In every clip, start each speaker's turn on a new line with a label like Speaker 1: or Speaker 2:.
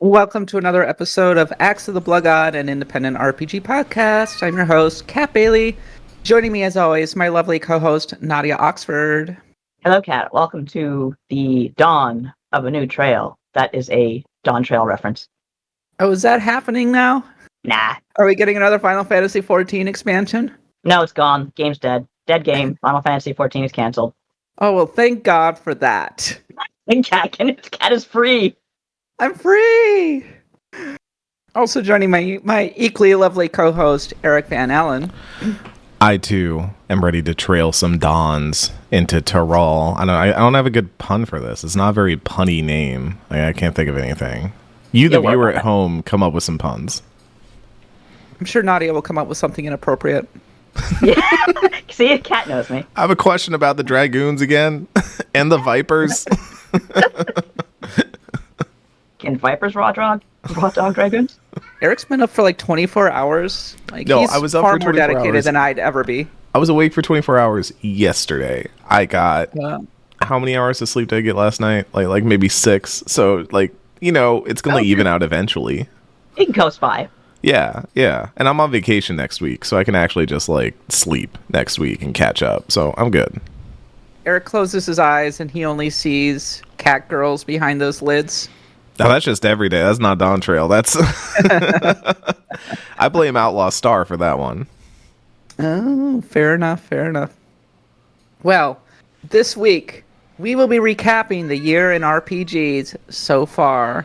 Speaker 1: Welcome to another episode of Axe of the Blood God, an independent RPG podcast. I'm your host, Kat Bailey. Joining me, as always, my lovely co-host, Nadia Oxford.
Speaker 2: Hello, Kat. Welcome to the dawn of a new trail. That is a Dawntrail reference.
Speaker 1: Oh, is that happening now?
Speaker 2: Nah.
Speaker 1: Are we getting another Final Fantasy XIV expansion?
Speaker 2: No, it's gone. Game's dead. Dead game. Final Fantasy XIV is canceled.
Speaker 1: Oh, well, thank God for that.
Speaker 2: And Kat is free.
Speaker 1: I'm free! Also joining my equally lovely co-host, Eric Van Allen.
Speaker 3: I, too, am ready to trail some dawns into Tural. I don't have a good pun for this. It's not a very punny name. I can't think of anything. You, the viewer at home, come up with some puns.
Speaker 1: I'm sure Nadia will come up with something inappropriate.
Speaker 2: Yeah. See, Kat knows me.
Speaker 3: I have a question about the Dragoons again. And the Vipers.
Speaker 2: Can Vipers raw dog dragoons?
Speaker 1: Eric's been up for like 24 hours.
Speaker 3: No, I was up
Speaker 1: far
Speaker 3: for
Speaker 1: more
Speaker 3: 24
Speaker 1: dedicated
Speaker 3: hours.
Speaker 1: than I'd ever be.
Speaker 3: I was awake for 24 hours yesterday. I got... how many hours of sleep did I get last night? Like maybe 6. So, it's going to even out eventually.
Speaker 2: It can coast by.
Speaker 3: Yeah. And I'm on vacation next week, so I can actually just, sleep next week and catch up. So, I'm good.
Speaker 1: Eric closes his eyes and he only sees cat girls behind those lids.
Speaker 3: No, that's just every day. That's not Dawntrail. That's... I blame Outlaw Star for that one.
Speaker 1: Oh, fair enough. Well, this week, we will be recapping the year in RPGs so far.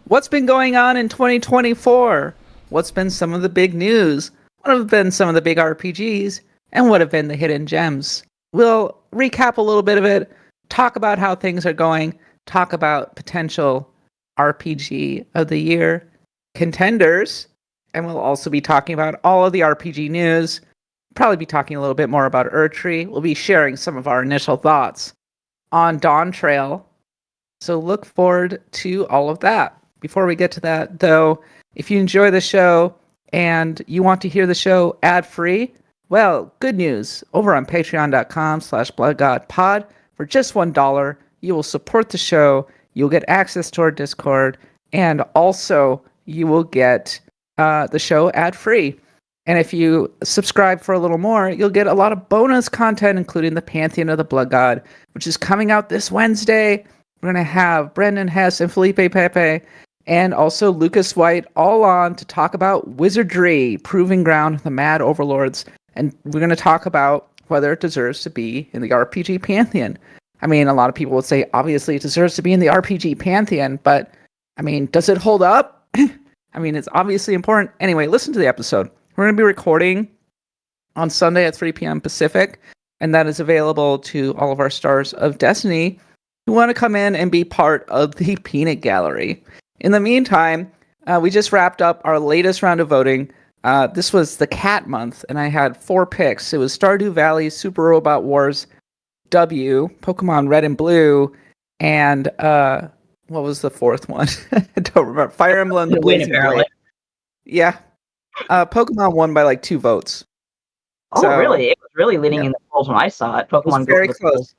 Speaker 1: What's been going on in 2024? What's been some of the big news? What have been some of the big RPGs? And what have been the hidden gems? We'll recap a little bit of it, talk about how things are going, talk about potential RPG of the year contenders, and we'll also be talking about all of the RPG news. Probably be talking a little bit more about Erdtree. We'll be sharing some of our initial thoughts on Dawntrail. So look forward to all of that. Before we get to that, though, if you enjoy the show and you want to hear the show ad-free, well, good news. Over on patreon.com/bloodgodpod, for just $1, you will support the show. You'll get access to our Discord, and also you will get the show ad-free. And if you subscribe for a little more, you'll get a lot of bonus content, including the Pantheon of the Blood God, which is coming out this Wednesday. We're going to have Brendan Hess and Felipe Pepe, and also Lucas White, all on to talk about Wizardry, Proving Ground, the Mad Overlords. And we're going to talk about whether it deserves to be in the RPG Pantheon. I mean, a lot of people would say, obviously, it deserves to be in the RPG Pantheon, but, I mean, does it hold up? I mean, it's obviously important. Anyway, listen to the episode. We're going to be recording on Sunday at 3 p.m. Pacific, and that is available to all of our Stars of Destiny who want to come in and be part of the Peanut Gallery. In the meantime, we just wrapped up our latest round of voting. This was the Cat Month, and I had 4 picks. It was Stardew Valley, Super Robot Wars W, Pokemon Red and Blue, and what was the 4th one? I don't remember. Fire Emblem Blazing Blade. Yeah. Pokemon won by like 2 votes.
Speaker 2: Oh, so, really? It was really leading in the polls when I saw it. Pokemon
Speaker 1: was very close.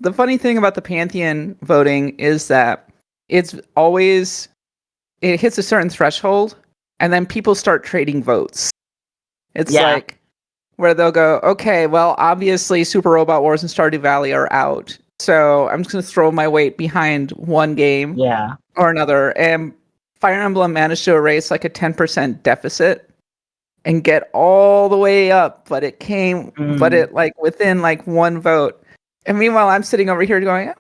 Speaker 1: The funny thing about the Pantheon voting is that it hits a certain threshold, and then people start trading votes. It's like where they'll go, okay, well, obviously Super Robot Wars and Stardew Valley are out, so I'm just going to throw my weight behind one game or another. And Fire Emblem managed to erase like a 10% deficit and get all the way up, but it within like 1 vote. And meanwhile, I'm sitting over here going,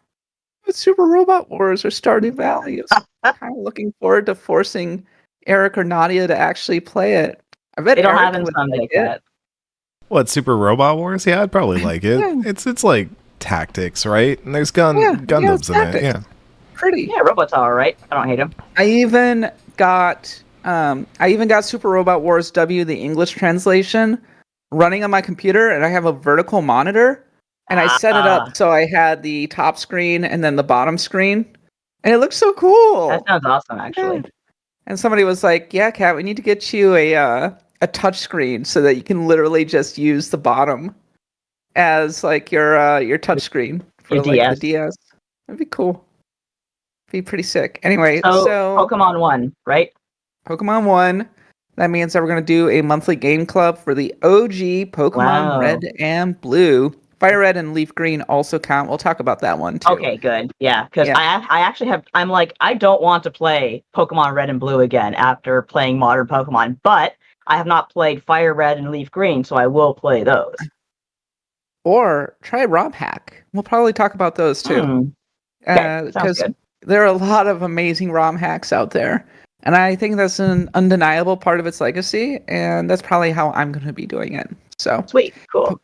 Speaker 1: it's Super Robot Wars or Stardew Valley. I'm kind of looking forward to forcing Eric or Nadia to actually play it. I bet
Speaker 2: they don't
Speaker 1: Eric
Speaker 2: have it like that.
Speaker 3: What, Super Robot Wars? Yeah, I'd probably like it. Yeah. It's like tactics, right? And there's Gundams in it. Yeah.
Speaker 1: Pretty.
Speaker 2: Yeah, robots are alright. I don't hate them.
Speaker 1: I even got Super Robot Wars W, the English translation, running on my computer, and I have a vertical monitor, and I set it up so I had the top screen and then the bottom screen, and it looks so cool.
Speaker 2: That sounds awesome, actually.
Speaker 1: Yeah. And somebody was like, "Yeah, Kat, we need to get you a touch screen so that you can literally just use the bottom as like your touch screen for like the DS." That'd be cool. Be pretty sick. Anyway,
Speaker 2: so Pokemon 1, right?
Speaker 1: Pokemon 1. That means that we're going to do a monthly game club for the OG Pokemon Red and Blue. Fire Red and Leaf Green also count. We'll talk about that one too.
Speaker 2: Okay, good. Yeah, because I actually have. I'm like, I don't want to play Pokemon Red and Blue again after playing modern Pokemon, but I have not played Fire Red and Leaf Green, so I will play those.
Speaker 1: Or try ROM hack. We'll probably talk about those too.
Speaker 2: Because
Speaker 1: there are a lot of amazing ROM hacks out there. And I think that's an undeniable part of its legacy, and that's probably how I'm going to be doing it. So
Speaker 2: sweet, cool.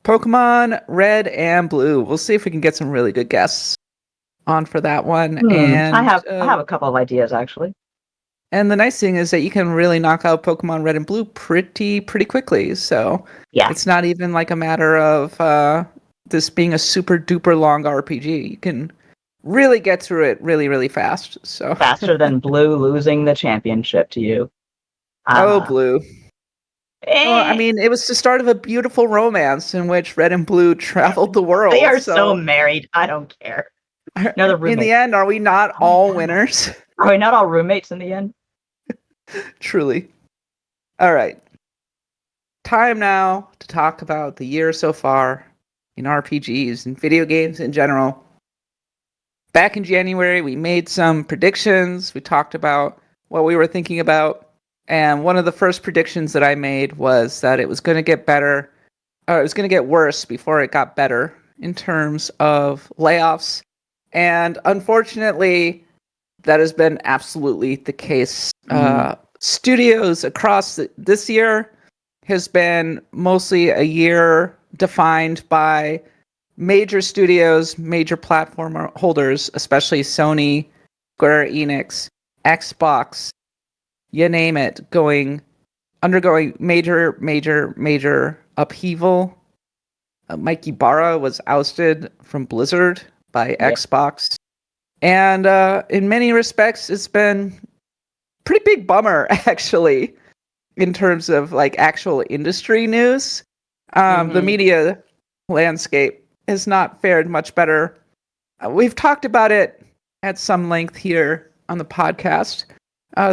Speaker 1: Pokemon Red and Blue. We'll see if we can get some really good guests on for that one. And
Speaker 2: I have a couple of ideas actually.
Speaker 1: And the nice thing is that you can really knock out Pokemon Red and Blue pretty quickly. So it's not even like a matter of this being a super duper long RPG. You can really get through it really fast. So
Speaker 2: faster than Blue losing the championship to you.
Speaker 1: Blue. Well, I mean, it was the start of a beautiful romance in which Red and Blue traveled the world.
Speaker 2: They are so married. I don't care.
Speaker 1: In the end, are we not all winners?
Speaker 2: Are we not all roommates in the end?
Speaker 1: Truly. All right. Time now to talk about the year so far in RPGs and video games in general. Back in January, we made some predictions. We talked about what we were thinking about. And one of the first predictions that I made was that it was going to get better, or it was going to get worse before it got better in terms of layoffs. And unfortunately, that has been absolutely the case. Studios across this year has been mostly a year defined by major studios, major platform holders, especially Sony, Square Enix, Xbox, you name it, undergoing major upheaval. Mike Ibarra was ousted from Blizzard by Xbox. And in many respects, it's been a pretty big bummer, actually, in terms of like actual industry news. The media landscape has not fared much better. We've talked about it at some length here on the podcast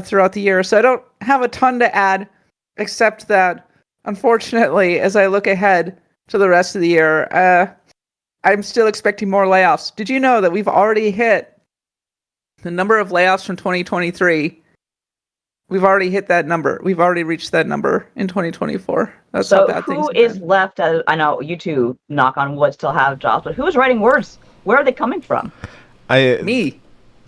Speaker 1: throughout the year, so I don't have a ton to add, except that, unfortunately, as I look ahead to the rest of the year, I'm still expecting more layoffs. Did you know that we've already hit the number of layoffs from 2023? We've already hit that number. We've already reached that number in 2024. That's
Speaker 2: so
Speaker 1: how bad things have been.
Speaker 2: Who is left? I know you two, knock on wood, still have jobs, but who is writing words? Where are they coming from?
Speaker 1: Me.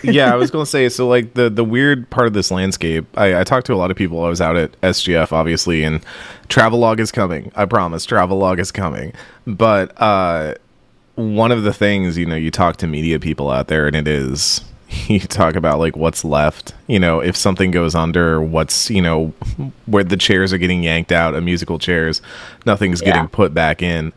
Speaker 3: Yeah, I was going to say, so like the weird part of this landscape, I talked to a lot of people. I was out at SGF, obviously, and Travelog is coming. I promise, Travelog is coming. But one of the things, you talk to media people out there, and it is, you talk about like what's left, if something goes under, what's, where the chairs are getting yanked out, musical chairs, nothing's getting put back in.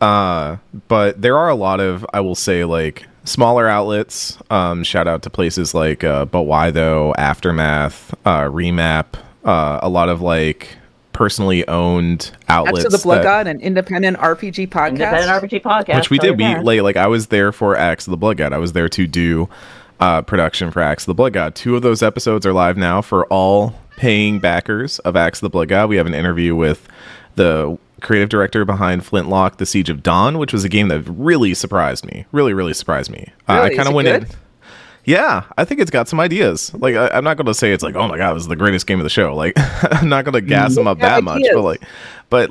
Speaker 3: But there are a lot of, I will say, like, smaller outlets, shout out to places like But Why Though, Aftermath, Remap, a lot of like personally owned outlets.
Speaker 1: Axe of the Blood God, an independent RPG podcast.
Speaker 2: Which
Speaker 3: we did. Like I was there for Axe of the Blood God. I was there to do production for Axe of the Blood God. 2 of those episodes are live now for all paying backers of Axe of the Blood God. We have an interview with the creative director behind Flintlock, The Siege of Dawn, which was a game that really surprised me. Really surprised me.
Speaker 1: Really?
Speaker 3: I kind of went in. Yeah, I think it's got some ideas. Like, I'm not going to say it's like, oh my god, this is the greatest game of the show. Like, I'm not going to gas them up that much, but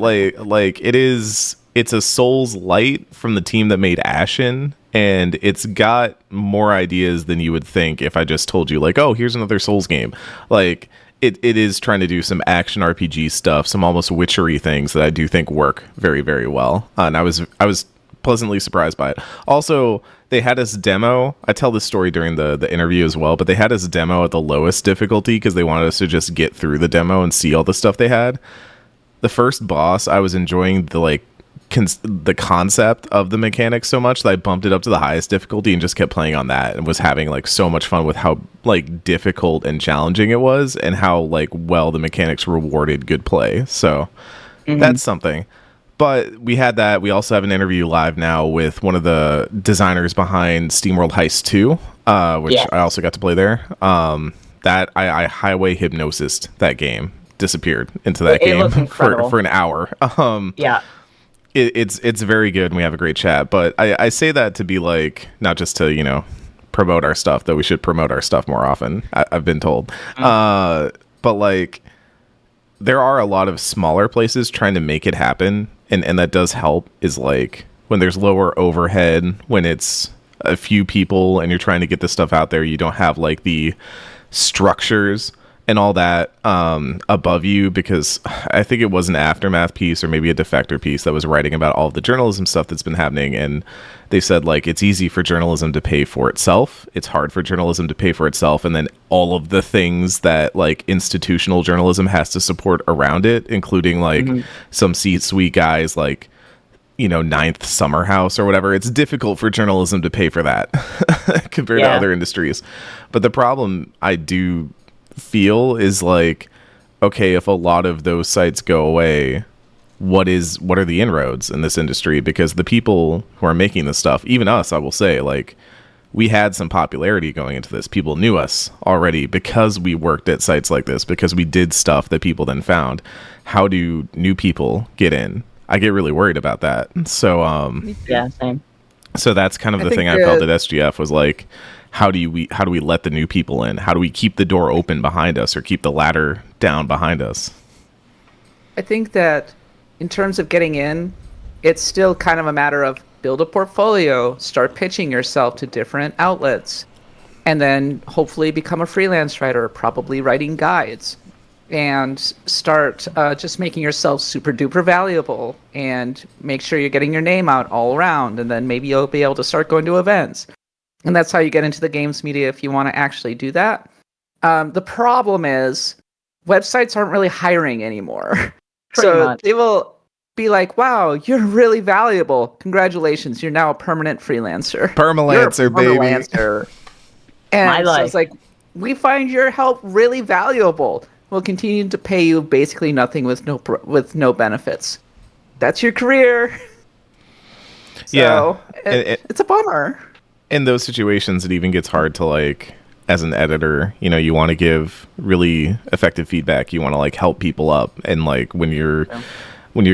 Speaker 3: it's a Souls light from the team that made Ashen, and it's got more ideas than you would think if I just told you, like, oh, here's another Souls game. Like, it is trying to do some action RPG stuff, some almost witchery things that I do think work very, very well. And I was pleasantly surprised by it. Also, they had us demo. I tell this story during the interview as well, but they had us demo at the lowest difficulty because they wanted us to just get through the demo and see all the stuff they had. The first boss, I was enjoying the concept of the mechanics so much that I bumped it up to the highest difficulty and just kept playing on that and was having like so much fun with how like difficult and challenging it was and how like well the mechanics rewarded good play. So that's something. But we had that. We also have an interview live now with one of the designers behind SteamWorld Heist 2, which I also got to play there. That I highway hypnosis that game. Disappeared into that game for an hour. It's very good, and we have a great chat. But I say that to be like, not just to promote our stuff, though we should promote our stuff more often. I've been told. But like, there are a lot of smaller places trying to make it happen. And that does help, is like when there's lower overhead, when it's a few people and you're trying to get this stuff out there, you don't have like the structures and all that above you, because I think it was an Aftermath piece or maybe a Defector piece that was writing about all of the journalism stuff that's been happening. And they said, like, it's easy for journalism to pay for itself. It's hard for journalism to pay for itself. And then all of the things that like institutional journalism has to support around it, including like some C-suite guys like, Ninth Summer House or whatever. It's difficult for journalism to pay for that compared to other industries. But the problem I do feel is like, okay, if a lot of those sites go away, what are the inroads in this industry? Because the people who are making this stuff, even us, I will say, like, we had some popularity going into this. People knew us already because we worked at sites like this, because we did stuff that people then found. How do new people get in? I get really worried about that. So
Speaker 2: same.
Speaker 3: So that's kind of the thing I felt at SGF was like, how do we let the new people in? How do we keep the door open behind us or keep the ladder down behind us?
Speaker 1: I think that in terms of getting in, it's still kind of a matter of build a portfolio, start pitching yourself to different outlets, and then hopefully become a freelance writer, probably writing guides, and start just making yourself super duper valuable, and make sure you're getting your name out all around, and then maybe you'll be able to start going to events. And that's how you get into the games media if you want to actually do that. The problem is websites aren't really hiring anymore. So they will be like, wow, you're really valuable. Congratulations, you're now a permanent freelancer.
Speaker 3: Permalancer, baby.
Speaker 1: And so it's like, we find your help really valuable. We'll continue to pay you basically nothing with no benefits. That's your career. So it's a bummer.
Speaker 3: In those situations, it even gets hard to, like, as an editor, you want to give really effective feedback. You want to like help people up, and like when you're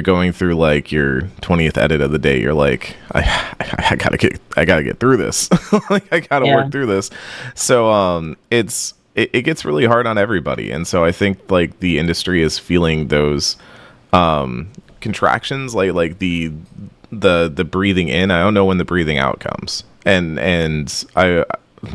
Speaker 3: going through like your 20th edit of the day, you're like, I gotta get through this. Like, I gotta work through this. So it gets really hard on everybody, and so I think like the industry is feeling those contractions, like the breathing in. I don't know when the breathing out comes. And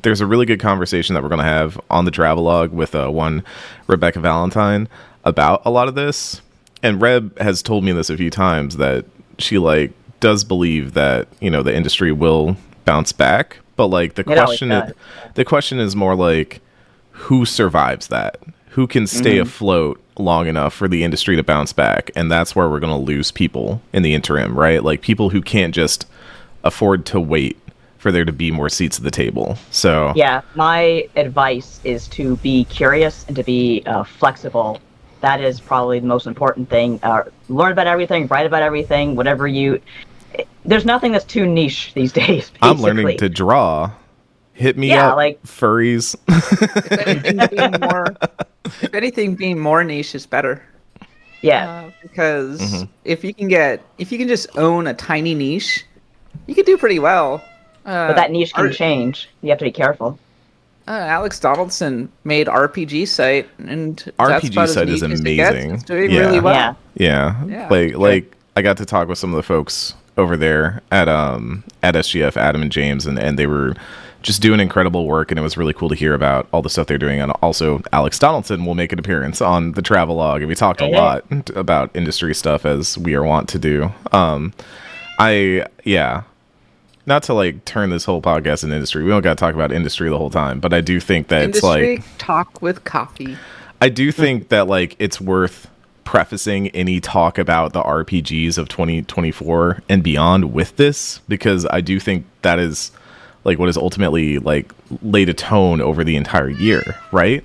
Speaker 3: there's a really good conversation that we're going to have on the Travelogue with one Rebecca Valentine about a lot of this. And Reb has told me this a few times, that she like does believe that, the industry will bounce back. But like the question is more like, who survives that? Who can stay afloat long enough for the industry to bounce back? And that's where we're going to lose people in the interim, right? Like people who can't just afford to wait for there to be more seats at the table. So
Speaker 2: yeah, my advice is to be curious and to be flexible. That is probably the most important thing. Learn about everything, write about everything, whatever you... There's nothing that's too niche these days, basically.
Speaker 3: I'm learning to draw. Hit me up, like furries.
Speaker 1: If anything, being more niche is better.
Speaker 2: Yeah.
Speaker 1: Because if you can just own a tiny niche, you can do pretty well.
Speaker 2: But that niche can change. You have to be careful.
Speaker 1: Alex Donaldson made RPG site, and
Speaker 3: RPG site is amazing.
Speaker 1: It's doing really well.
Speaker 3: Yeah. Like I got to talk with some of the folks over there at SGF, Adam and James, and they were just doing incredible work, and it was really cool to hear about all the stuff they're doing. And also, Alex Donaldson will make an appearance on the Travelogue, and we talked a lot about industry stuff, as we are wont to do. Not to like turn this whole podcast into industry. We don't got to talk about industry the whole time, but I do think that
Speaker 1: industry,
Speaker 3: it's like
Speaker 1: talk with coffee.
Speaker 3: I do think that like it's worth prefacing any talk about the RPGs of 2024 and beyond with this, because I do think that is like what is ultimately like laid a tone over the entire year, right?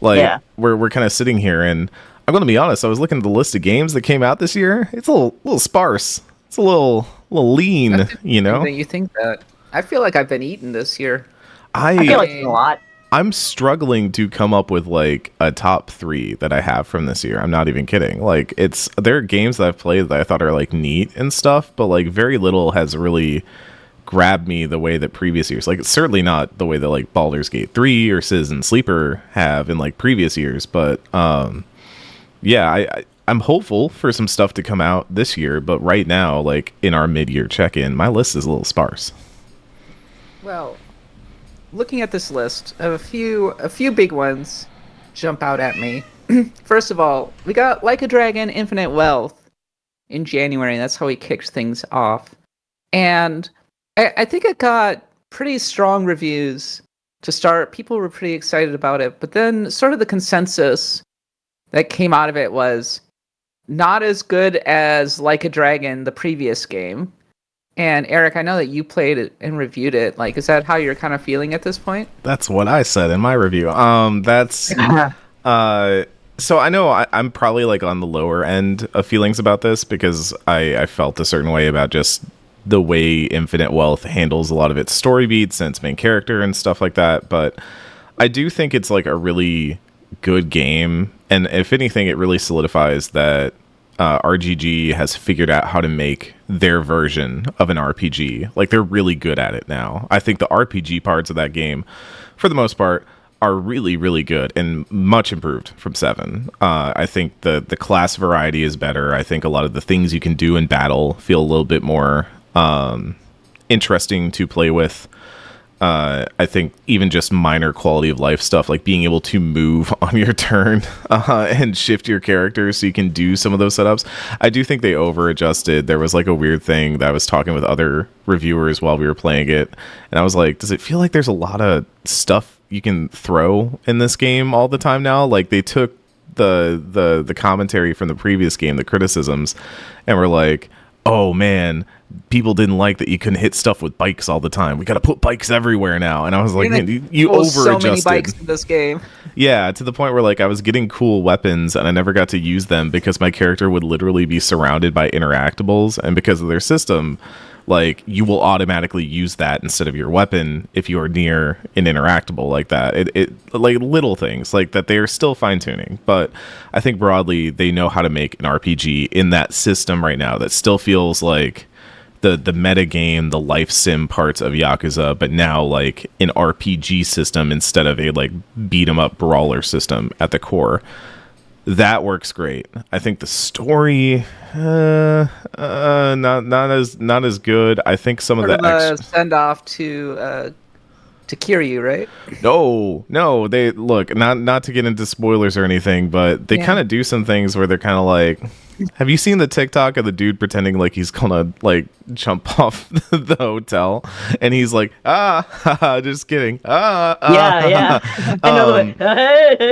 Speaker 3: Like we're kind of sitting here, and I'm going to be honest. I was looking at the list of games that came out this year. It's a little sparse. It's a little lean, you know?
Speaker 1: You think that? I feel like I've been eating this year.
Speaker 2: I feel like it's a lot.
Speaker 3: I'm struggling to come up with like a top 3 that I have from this year. I'm not even kidding. Like there are games that I've played that I thought are like neat and stuff, but like very little has really grabbed me the way that previous years. Like it's certainly not the way that like Baldur's Gate 3 or Citizen Sleeper have in like previous years, but yeah, I'm hopeful for some stuff to come out this year, but right now, like in our mid-year check-in, my list is a little sparse.
Speaker 1: Well, looking at this list, a few big ones jump out at me. First of all, we got Like a Dragon Infinite Wealth in January. That's how we kicked things off. And I think it got pretty strong reviews to start. People were pretty excited about it. But then sort of the consensus that came out of it was not as good as Like a Dragon, the previous game. And Eric, I know that you played it and reviewed it. Like, is that how you're kind of feeling at this point?
Speaker 3: That's what I said in my review. So I know I'm probably like on the lower end of feelings about this because I felt a certain way about just the way Infinite Wealth handles a lot of its story beats and its main character and stuff like that. But I do think it's like a really good game. And if anything, it really solidifies that RGG has figured out how to make their version of an RPG. Like they're really good at it now. I think the RPG parts of that game, for the most part, are really, really good and much improved from 7. I think the class variety is better. I think a lot of the things you can do in battle feel a little bit more interesting to play with. I think even just minor quality of life stuff, like being able to move on your turn and shift your character so you can do some of those setups. I do think they over adjusted. There was like a weird thing that I was talking with other reviewers while we were playing it. And I was like, does it feel like there's a lot of stuff you can throw in this game all the time now? Like they took the commentary from the previous game, the criticisms, and were like, oh man, people didn't like that you couldn't hit stuff with bikes all the time. We got to put bikes everywhere now. And I was like, man, you over-adjusted.
Speaker 1: So many bikes in this game.
Speaker 3: Yeah, to the point where like I was getting cool weapons and I never got to use them because my character would literally be surrounded by interactables. And because of their system, like you will automatically use that instead of your weapon if you are near an interactable like that. It like little things like that they're still fine-tuning, but I think broadly they know how to make an RPG in that system right now that still feels like the meta game, the life sim parts of Yakuza, but now like an RPG system instead of a like beat 'em up brawler system at the core. That works great. I think the story not as good. I think some of the
Speaker 1: send off to Kiryu, right?
Speaker 3: No, they look, not to get into spoilers or anything, but they kind of do some things where they're kind of like, have you seen the TikTok of the dude pretending like he's gonna like jump off the hotel and he's like, just kidding.
Speaker 2: Yeah. I know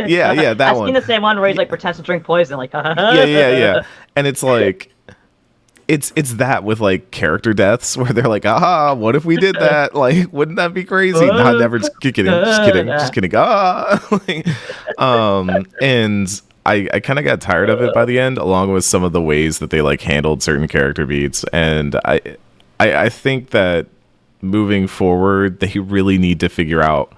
Speaker 3: yeah, that
Speaker 2: I've
Speaker 3: one.
Speaker 2: seen the same one where he like pretends to drink poison, like
Speaker 3: yeah. And it's like it's that with like character deaths where they're like, what if we did that? Like, wouldn't that be crazy? Nah, never. Just kidding. And I kind of got tired of it by the end, along with some of the ways that they like handled certain character beats. And I think that moving forward, they really need to figure out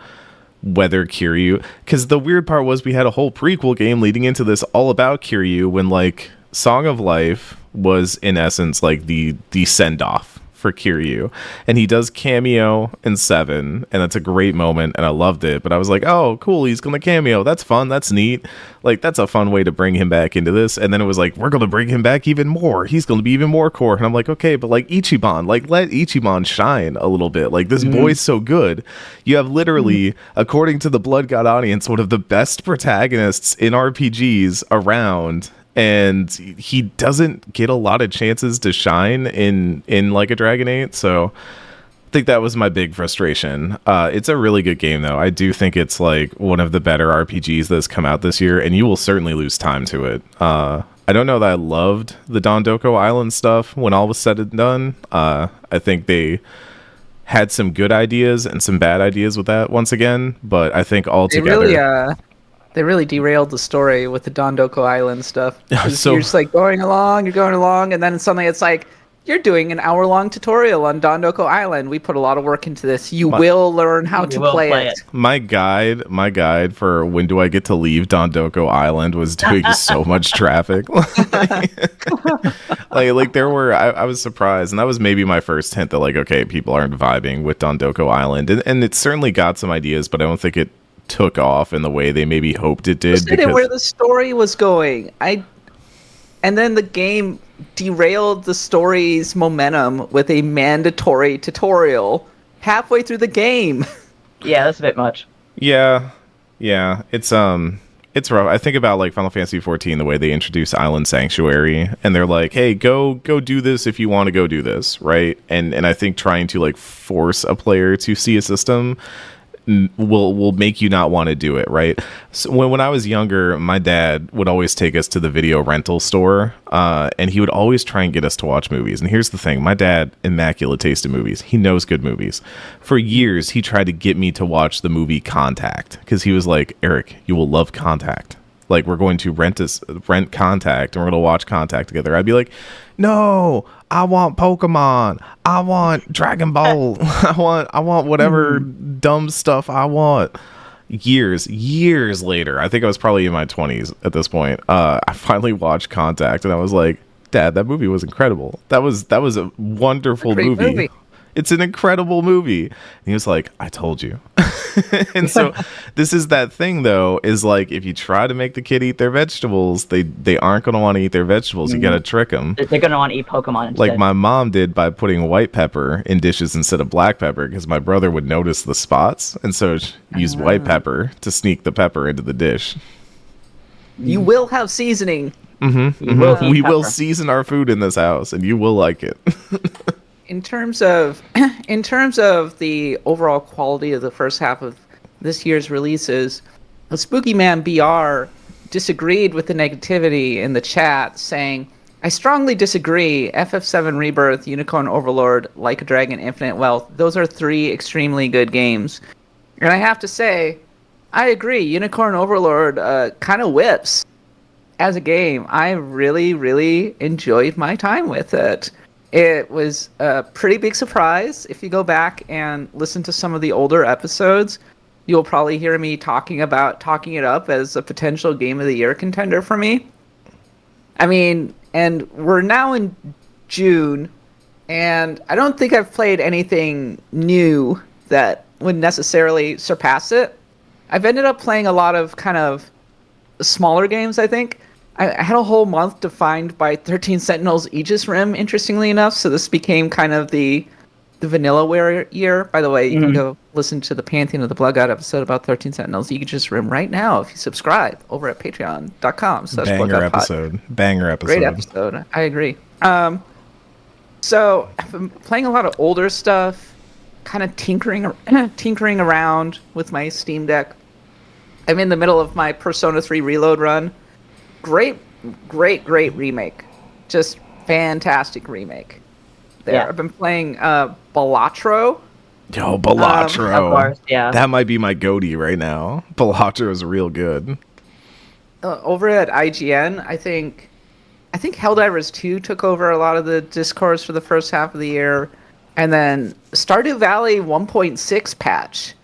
Speaker 3: whether Kiryu, because the weird part was we had a whole prequel game leading into this all about Kiryu when like Song of Life was in essence like the send off for Kiryu, and he does cameo in 7, and that's a great moment and I loved it. But I was like, oh cool, he's gonna cameo, that's fun, that's neat, like that's a fun way to bring him back into this. And then it was like, we're gonna bring him back even more, he's gonna be even more core. And I'm like, okay, but like Ichiban, like let Ichiban shine a little bit, like this boy's so good. You have literally, according to the Blood God audience, one of the best protagonists in RPGs around, and he doesn't get a lot of chances to shine in Like a Dragon 8. So I think that was my big frustration. It's a really good game though. I do think it's like one of the better RPGs that's come out this year, and you will certainly lose time to it. I don't know that I loved the Dondoko Island stuff when all was said and done. I think they had some good ideas and some bad ideas with that once again, but I think altogether
Speaker 1: They really derailed the story with the Dondoko Island stuff.
Speaker 3: So-
Speaker 1: You're just like going along, and then suddenly it's like, you're doing an hour-long tutorial on Dondoko Island. We put a lot of work into this. You will learn how to play it.
Speaker 3: My guide for when do I get to leave Dondoko Island was doing so much traffic. like there were, I was surprised, and that was maybe my first hint that like, okay, people aren't vibing with Dondoko Island, and it certainly got some ideas, but I don't think it took off in the way they maybe hoped it did.
Speaker 1: Because where the story was going, and then the game derailed the story's momentum with a mandatory tutorial halfway through the game.
Speaker 2: Yeah, that's a bit much.
Speaker 3: Yeah, it's rough. I think about like Final Fantasy XIV, the way they introduce Island Sanctuary, and they're like, "Hey, go do this if you want to go do this," right? And I think trying to like force a player to see a system will make you not want to do it, right? So when I was younger, my dad would always take us to the video rental store, and he would always try and get us to watch movies. And here's the thing, my dad, immaculate taste in movies. He knows good movies. For years, he tried to get me to watch the movie Contact, because he was like, Eric, you will love Contact. Like, we're going to rent Contact, and we're going to watch Contact together. I'd be like, no, I want Pokemon. I want Dragon Ball. I want whatever dumb stuff I want. Years later, I think I was probably in my 20s at this point, I finally watched Contact, and I was like, Dad, that movie was incredible. That was a wonderful movie. It's an incredible movie. And he was like, I told you. And so this is that thing, though, is like, if you try to make the kid eat their vegetables, they aren't going to want to eat their vegetables. You got to trick them.
Speaker 2: They're going to want to eat Pokemon instead.
Speaker 3: Like my mom did by putting white pepper in dishes instead of black pepper, because my brother would notice the spots. And so she used white pepper to sneak the pepper into the dish.
Speaker 1: You will have seasoning.
Speaker 3: Mm-hmm. We will season our food in this house, and you will like it.
Speaker 1: In terms of the overall quality of the first half of this year's releases, the Spooky Man BR disagreed with the negativity in the chat, saying, I strongly disagree. FF7 Rebirth, Unicorn Overlord, Like a Dragon, Infinite Wealth, those are 3 extremely good games. And I have to say, I agree. Unicorn Overlord kind of whips as a game. I really, really enjoyed my time with it. It was a pretty big surprise. If you go back and listen to some of the older episodes, you'll probably hear me talking it up as a potential Game of the Year contender for me. I mean, and we're now in June, and I don't think I've played anything new that would necessarily surpass it. I've ended up playing a lot of kind of smaller games, I think. I had a whole month defined by 13 Sentinels Aegis Rim, interestingly enough, so this became kind of the vanillaware year. By the way, you can go listen to the Pantheon of the Blood God episode about 13 Sentinels Aegis Rim right now if you subscribe over at patreon.com.
Speaker 3: Banger episode.
Speaker 1: Great episode. I agree. So I've been playing a lot of older stuff, kind of tinkering around with my Steam Deck. I'm in the middle of my Persona 3 Reload run. Great remake. Just fantastic remake. There. Yeah. I've been playing Balatro.
Speaker 3: Yo, Balatro.
Speaker 2: Of course, yeah.
Speaker 3: That might be my goatee right now. Balatro is real good.
Speaker 1: Over at IGN, I think Helldivers 2 took over a lot of the discourse for the first half of the year. And then Stardew Valley 1.6 patch,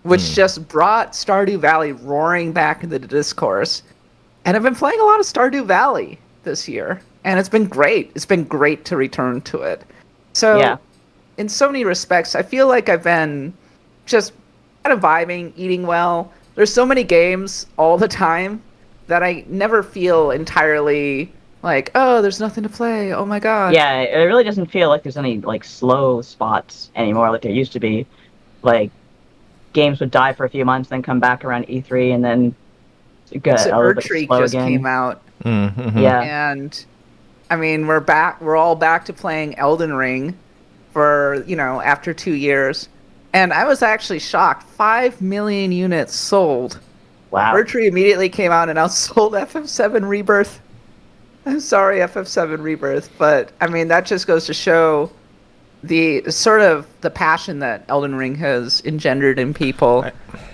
Speaker 1: which just brought Stardew Valley roaring back into the discourse. And I've been playing a lot of Stardew Valley this year, and it's been great. It's been great to return to it. So, in so many respects, I feel like I've been just kind of vibing, eating well. There's so many games all the time that I never feel entirely like, oh, there's nothing to play. Oh my god.
Speaker 2: Yeah, it really doesn't feel like there's any like slow spots anymore like there used to be. Like, games would die for a few months, then come back around E3, and then
Speaker 1: Erdtree just came out.
Speaker 3: Mm-hmm.
Speaker 2: Yeah.
Speaker 1: And I mean, we're all back to playing Elden Ring for, after 2 years. And I was actually shocked. 5 million units sold.
Speaker 2: Wow.
Speaker 1: Erdtree immediately came out and outsold FF7 Rebirth. I'm sorry, FF7 Rebirth, but I mean, that just goes to show the sort of the passion that Elden Ring has engendered in people,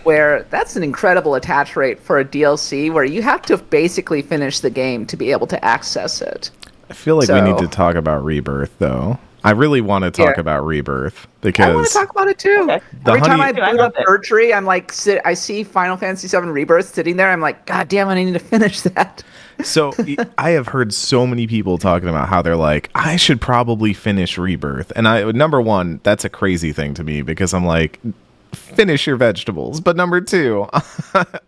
Speaker 1: where that's an incredible attach rate for a DLC where you have to basically finish the game to be able to access it.
Speaker 3: I feel like we need to talk about Rebirth, though. I really want to talk about Rebirth because
Speaker 1: I want to talk about it too.
Speaker 2: Okay.
Speaker 1: Every time I boot up Erdtree, I'm like, I see Final Fantasy VII Rebirth sitting there. I'm like, God damn, I need to finish that.
Speaker 3: So I have heard so many people talking about how they're like, I should probably finish Rebirth. And number one, that's a crazy thing to me because I'm like, finish your vegetables. But number two,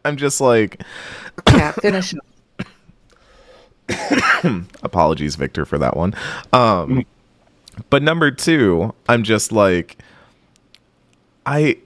Speaker 3: I'm just like,
Speaker 1: yeah, finish
Speaker 3: them. Apologies, Victor, for that one. But number two, I'm just like, I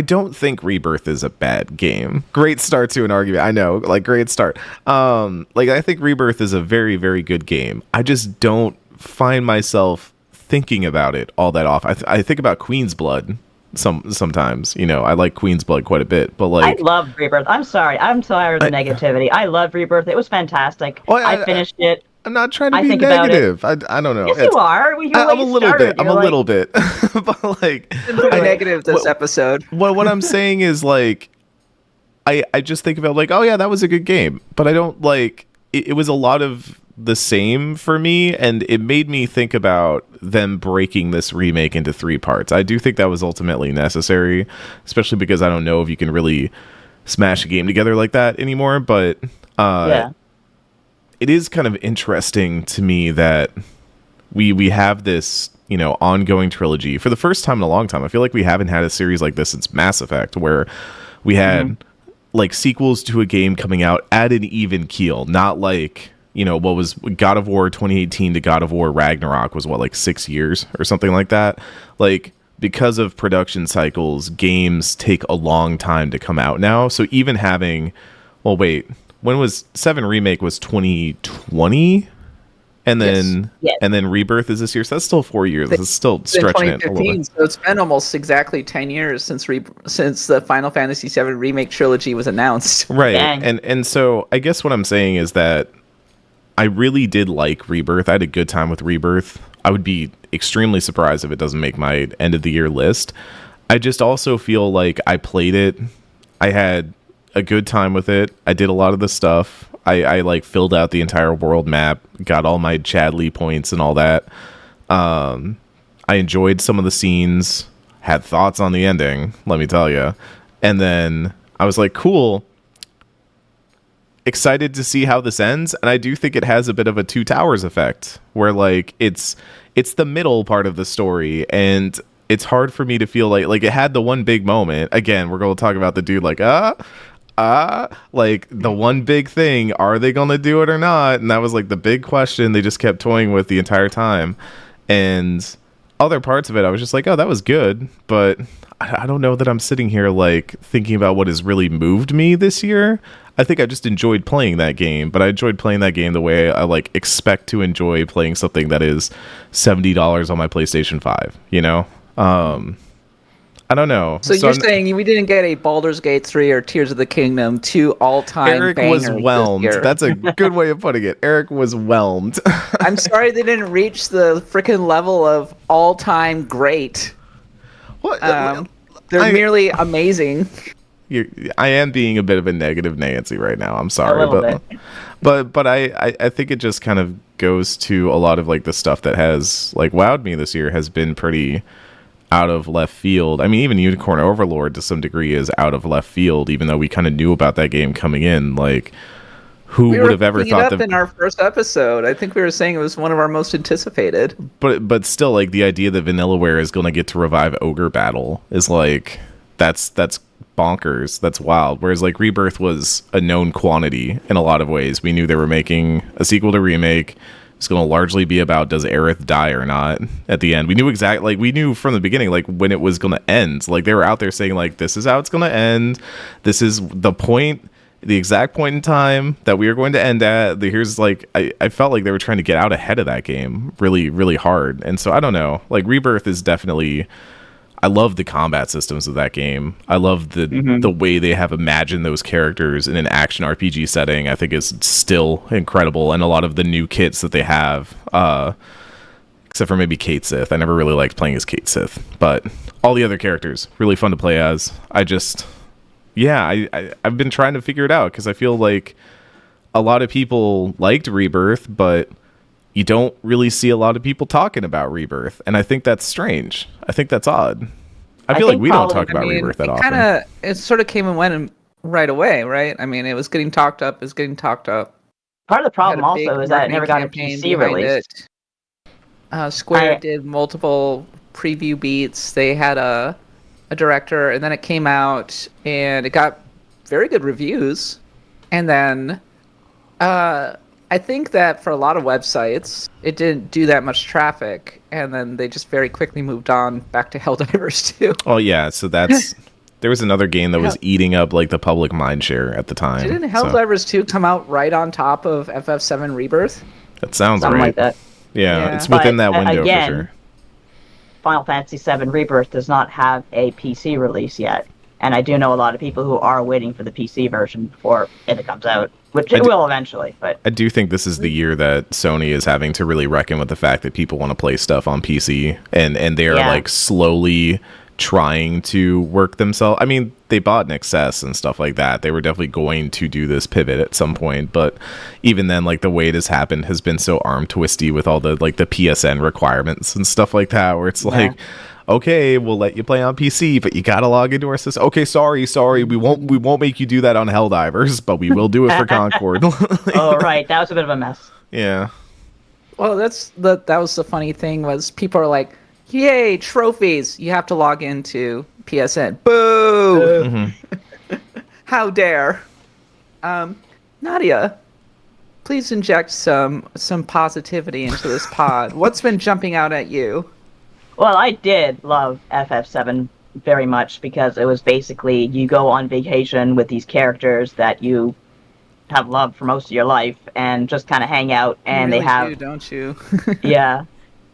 Speaker 3: don't think Rebirth is a bad game. Great start to an argument. I know, like, great start. Like, I think Rebirth is a very, very good game. I just don't find myself thinking about it all that often. I think about Queen's Blood sometimes. You know, I like Queen's Blood quite a bit, but like,
Speaker 2: I love Rebirth. I'm sorry of the negativity. I love Rebirth. It was fantastic. I finished it.
Speaker 3: I'm not trying to be negative. I don't know.
Speaker 2: Yes, you are.
Speaker 3: I'm a little bit. I'm a little bit. But like,
Speaker 1: negative this episode.
Speaker 3: What I'm saying is like, I just think about like, oh yeah, that was a good game, but I don't like. It was a lot of the same for me, and it made me think about them breaking this remake into 3 parts. I do think that was ultimately necessary, especially because I don't know if you can really smash a game together like that anymore. But yeah. It is kind of interesting to me that we have this, you know, ongoing trilogy for the first time in a long time. I feel like we haven't had a series like this since Mass Effect, where we had like sequels to a game coming out at an even keel, not like, you know, what was God of War 2018 to God of War Ragnarok was what, like 6 years or something like that. Like, because of production cycles, games take a long time to come out now. So even having, well, wait. When was 7 Remake was 2020, and then and then Rebirth is this year, so that's still 4 years. It's still stretching it a little bit.
Speaker 1: So it's been almost exactly 10 years since the Final Fantasy VII Remake trilogy was announced.
Speaker 3: Right,
Speaker 2: Dang.
Speaker 3: and so I guess what I'm saying is that I really did like Rebirth. I had a good time with Rebirth. I would be extremely surprised if it doesn't make my end of the year list. I just also feel like I played it. I had a good time with it. I did a lot of the stuff. I like filled out the entire world map, got all my Chadley points and all that. I enjoyed some of the scenes, had thoughts on the ending, let me tell you. And then I was like, cool. Excited to see how this ends, and I do think it has a bit of a Two Towers effect, where like it's the middle part of the story, and it's hard for me to feel like it had the one big moment. Again, we're going to talk about the dude like like the one big thing, are they gonna do it or not? And that was like the big question they just kept toying with the entire time. And other parts of it I was just like, oh, that was good, but I don't know that I'm sitting here like thinking about what has really moved me this year. I think I just enjoyed playing that game, but I enjoyed playing that game the way I like expect to enjoy playing something that is $70 on my PlayStation 5, you know? I don't know.
Speaker 1: So you're saying we didn't get a Baldur's Gate 3 or Tears of the Kingdom, 2 all-time
Speaker 3: Eric was whelmed. That's a good way of putting it. Eric was whelmed.
Speaker 1: I'm sorry they didn't reach the freaking level of all-time great.
Speaker 3: What?
Speaker 1: They're merely amazing.
Speaker 3: I am being a bit of a negative Nancy right now. I'm sorry, but I think it just kind of goes to a lot of like the stuff that has like wowed me this year has been pretty out of left field. I mean, even Unicorn Overlord to some degree is out of left field, even though we kind of knew about that game coming in. Like, who would have ever thought that?
Speaker 1: In our first episode, I think we were saying it was one of our most anticipated.
Speaker 3: But still, like the idea that Vanillaware is going to get to revive Ogre Battle is like that's bonkers. That's wild. Whereas like Rebirth was a known quantity in a lot of ways. We knew they were making a sequel to Remake. It's going to largely be about does Aerith die or not at the end. We knew from the beginning like when it was going to end. Like they were out there saying like this is how it's going to end. This is the point, the exact point in time that we are going to end at. Here's like I felt like they were trying to get out ahead of that game really, really hard. And so I don't know. Like Rebirth is definitely, I love the combat systems of that game. I love the way they have imagined those characters in an action RPG setting. I think is still incredible, and a lot of the new kits that they have except for maybe Kate Sith. I never really liked playing as Kate Sith, but all the other characters really fun to play as. I've been trying to figure it out because I feel like a lot of people liked Rebirth, but you don't really see a lot of people talking about Rebirth, and I think that's strange. I think that's odd. I feel like we don't talk about Rebirth that often.
Speaker 1: It sort of came and went right away, right? I mean, it was getting talked up.
Speaker 2: Part of the problem also is that it never got a PC release.
Speaker 1: Square did multiple preview beats. They had a director, and then it came out, and it got very good reviews. And then I think that for a lot of websites, it didn't do that much traffic, and then they just very quickly moved on back to Helldivers 2.
Speaker 3: Oh yeah, so that's there was another game that was eating up like the public mindshare at the time.
Speaker 1: Didn't Helldivers 2 come out right on top of FF7 Rebirth?
Speaker 3: That sounds
Speaker 2: Something
Speaker 3: right.
Speaker 2: like that.
Speaker 3: Yeah, it's within that window
Speaker 2: again,
Speaker 3: for sure.
Speaker 2: Final Fantasy VII Rebirth does not have a PC release yet, and I do know a lot of people who are waiting for the PC version before it comes out, which it will eventually. But
Speaker 3: I do think this is the year that Sony is having to really reckon with the fact that people want to play stuff on PC, and they're like slowly trying to work themselves. I mean, they bought an Excess and stuff like that. They were definitely going to do this pivot at some point, but even then, like, the way it has happened has been so arm twisty with all the like the PSN requirements and stuff like that, where it's like, okay, we'll let you play on PC, but you gotta log into our system. Okay, sorry, we won't make you do that on Helldivers, but we will do it for Concord.
Speaker 2: Oh right, that was a bit of a mess.
Speaker 3: Yeah.
Speaker 1: Well, that was the funny thing, was people are like, yay, trophies! You have to log into PSN. Boo!
Speaker 3: Mm-hmm.
Speaker 1: How dare! Nadia, please inject some positivity into this pod. What's been jumping out at you?
Speaker 2: Well, I did love FF7 very much because it was basically you go on vacation with these characters that you have loved for most of your life and just kind of hang out, and
Speaker 1: you really
Speaker 2: they have
Speaker 1: do, don't you?
Speaker 2: yeah.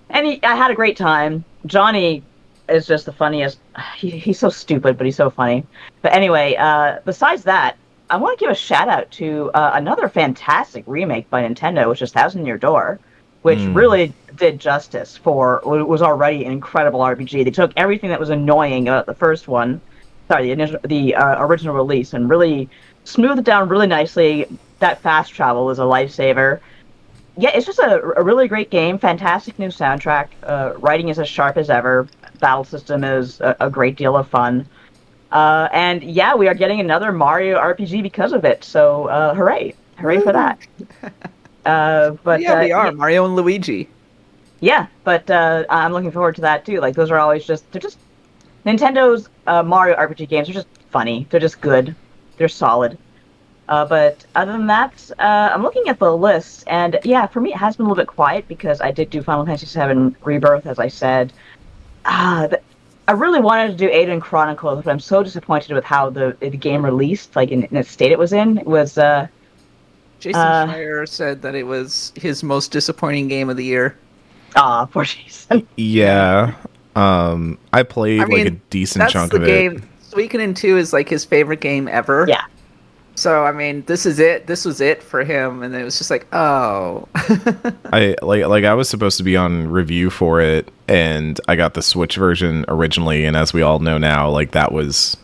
Speaker 2: And I had a great time. Johnny is just the funniest. He's so stupid, but he's so funny. But anyway, besides that, I want to give a shout out to another fantastic remake by Nintendo, which is Thousand Year Door, which really did justice for what was already an incredible RPG. They took everything that was annoying about the first one, the original release, and really smoothed it down really nicely. That fast travel was a lifesaver. Yeah, it's just a really great game. Fantastic new soundtrack. Writing is as sharp as ever. Battle system is a great deal of fun. And yeah, we are getting another Mario RPG because of it. So hooray. Hooray for that. But
Speaker 1: yeah, we are. Mario and Luigi.
Speaker 2: Yeah, but I'm looking forward to that too. Like, those are always they're just Nintendo's Mario RPG games are just funny. They're just good. They're solid. But other than that, I'm looking at the list, and yeah, for me it has been a little bit quiet because I did do Final Fantasy VII Rebirth, as I said. I really wanted to do Aiden Chronicles, but I'm so disappointed with how the game released, like in the state it was in. It was
Speaker 1: Jason Schreier said that it was his most disappointing game of the year.
Speaker 2: Aw, poor Jason.
Speaker 3: Yeah. I played a decent chunk of it.
Speaker 1: Game. Suikoden 2 is like his favorite game ever.
Speaker 2: Yeah.
Speaker 1: So I mean, this is it. This was it for him, and it was just like, oh.
Speaker 3: I was supposed to be on review for it, and I got the Switch version originally, and as we all know now, like, that was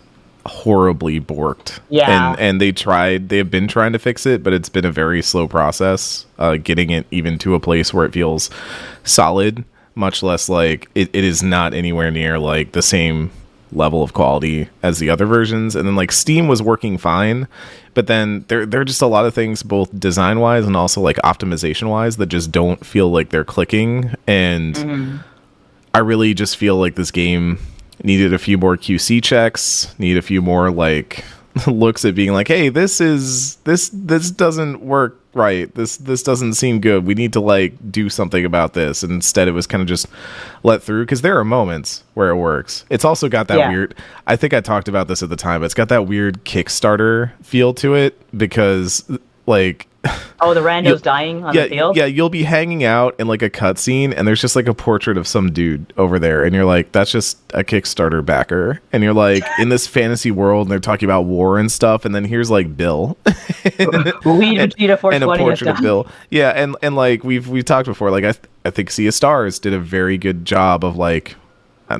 Speaker 3: horribly borked.
Speaker 2: Yeah.
Speaker 3: And they've been trying to fix it, but it's been a very slow process, getting it even to a place where it feels solid, much less like it is not anywhere near like the same level of quality as the other versions. And then like Steam was working fine, but then there are just a lot of things, both design wise and also like optimization wise, that just don't feel like they're clicking. And I really just feel like this game needed a few more QC checks, need a few more like looks at being like, hey, this doesn't work right, this doesn't seem good, we need to like do something about this. And instead it was kind of just let through, because there are moments where it works. It's also got that weird, I think I talked about this at the time, but it's got that weird Kickstarter feel to it, because like
Speaker 2: the randos dying on the field.
Speaker 3: Yeah, you'll be hanging out in like a cutscene, and there's just like a portrait of some dude over there, and you're like, that's just a Kickstarter backer. And you're like in this fantasy world, and they're talking about war and stuff, and then here's like Bill and a portrait of Bill. Yeah, and like we've talked before, like I think Sea of Stars did a very good job of like,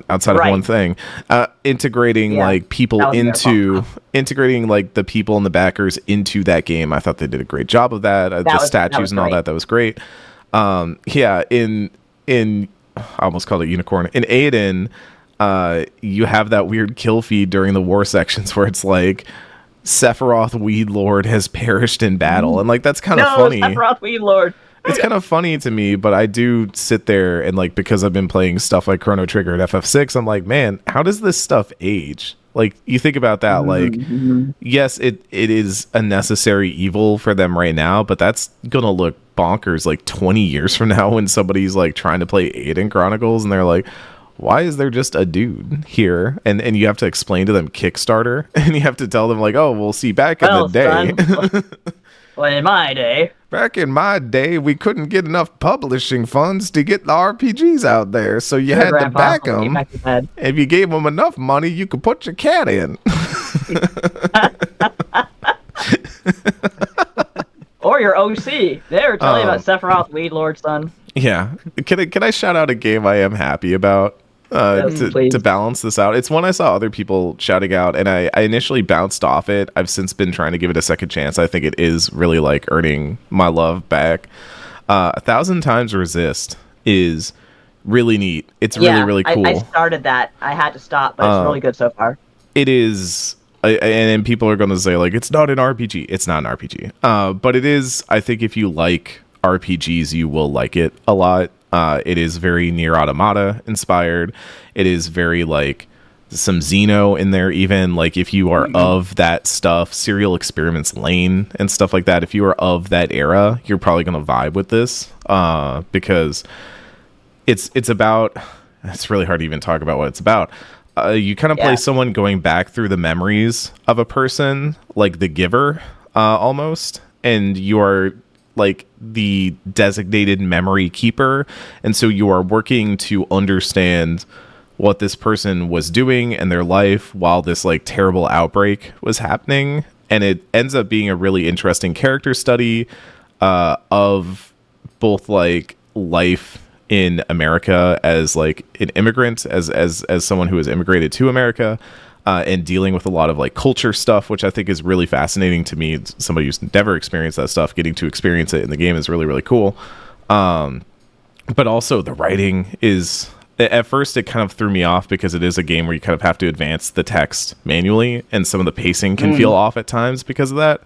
Speaker 3: outside of one thing, integrating like people into integrating like the people and the backers into that game. I thought they did a great job of that. The statues and all that was great. In I almost called it Unicorn. In Aiden, you have that weird kill feed during the war sections where it's like Sephiroth Weed Lord has perished in battle, and like that's kind of funny.
Speaker 2: Sephiroth Weed Lord.
Speaker 3: It's kind of funny to me, but I do sit there and like, because I've been playing stuff like Chrono Trigger and FF6, I'm like, man, how does this stuff age? Like, you think about that, like, yes, it is a necessary evil for them right now, but that's gonna look bonkers like 20 years from now when somebody's like trying to play Aiden Chronicles and they're like, why is there just a dude here? And you have to explain to them Kickstarter, and you have to tell them like, oh, we'll see, back in the day.
Speaker 2: Well, in my day.
Speaker 3: Back in my day, we couldn't get enough publishing funds to get the RPGs out there, so you had to back them. If you gave them enough money, you could put your cat in.
Speaker 2: Or your OC. They were telling you about Sephiroth Weed Lord, son.
Speaker 3: Yeah. Can I shout out a game I am happy about? To balance this out. It's one I saw other people shouting out, and I initially bounced off it. I've since been trying to give it a second chance. I think it is really like earning my love back. 1,000 Times Resist is really neat. It's really cool.
Speaker 2: I started that. I had to stop, but it's really good so far.
Speaker 3: It is, and people are going to say like, it's not an RPG. It's not an RPG. But it is, I think if you like RPGs, you will like it a lot. It is very Nier Automata inspired. It is very like some Xeno in there, even like if you are of that stuff, Serial Experiments Lane and stuff like that. If you are of that era, you're probably going to vibe with this because it's about, it's really hard to even talk about what it's about. You kind of play someone going back through the memories of a person, like the Giver almost, and you are like the designated memory keeper, and so you are working to understand what this person was doing in their life while this like terrible outbreak was happening. And it ends up being a really interesting character study of both like life in America as like an immigrant, as someone who has immigrated to America, and dealing with a lot of like culture stuff, which I think is really fascinating to me. Somebody who's never experienced that stuff, getting to experience it in the game is really, really cool. But also the writing is, at first it kind of threw me off because it is a game where you kind of have to advance the text manually, and some of the pacing can feel off at times because of that.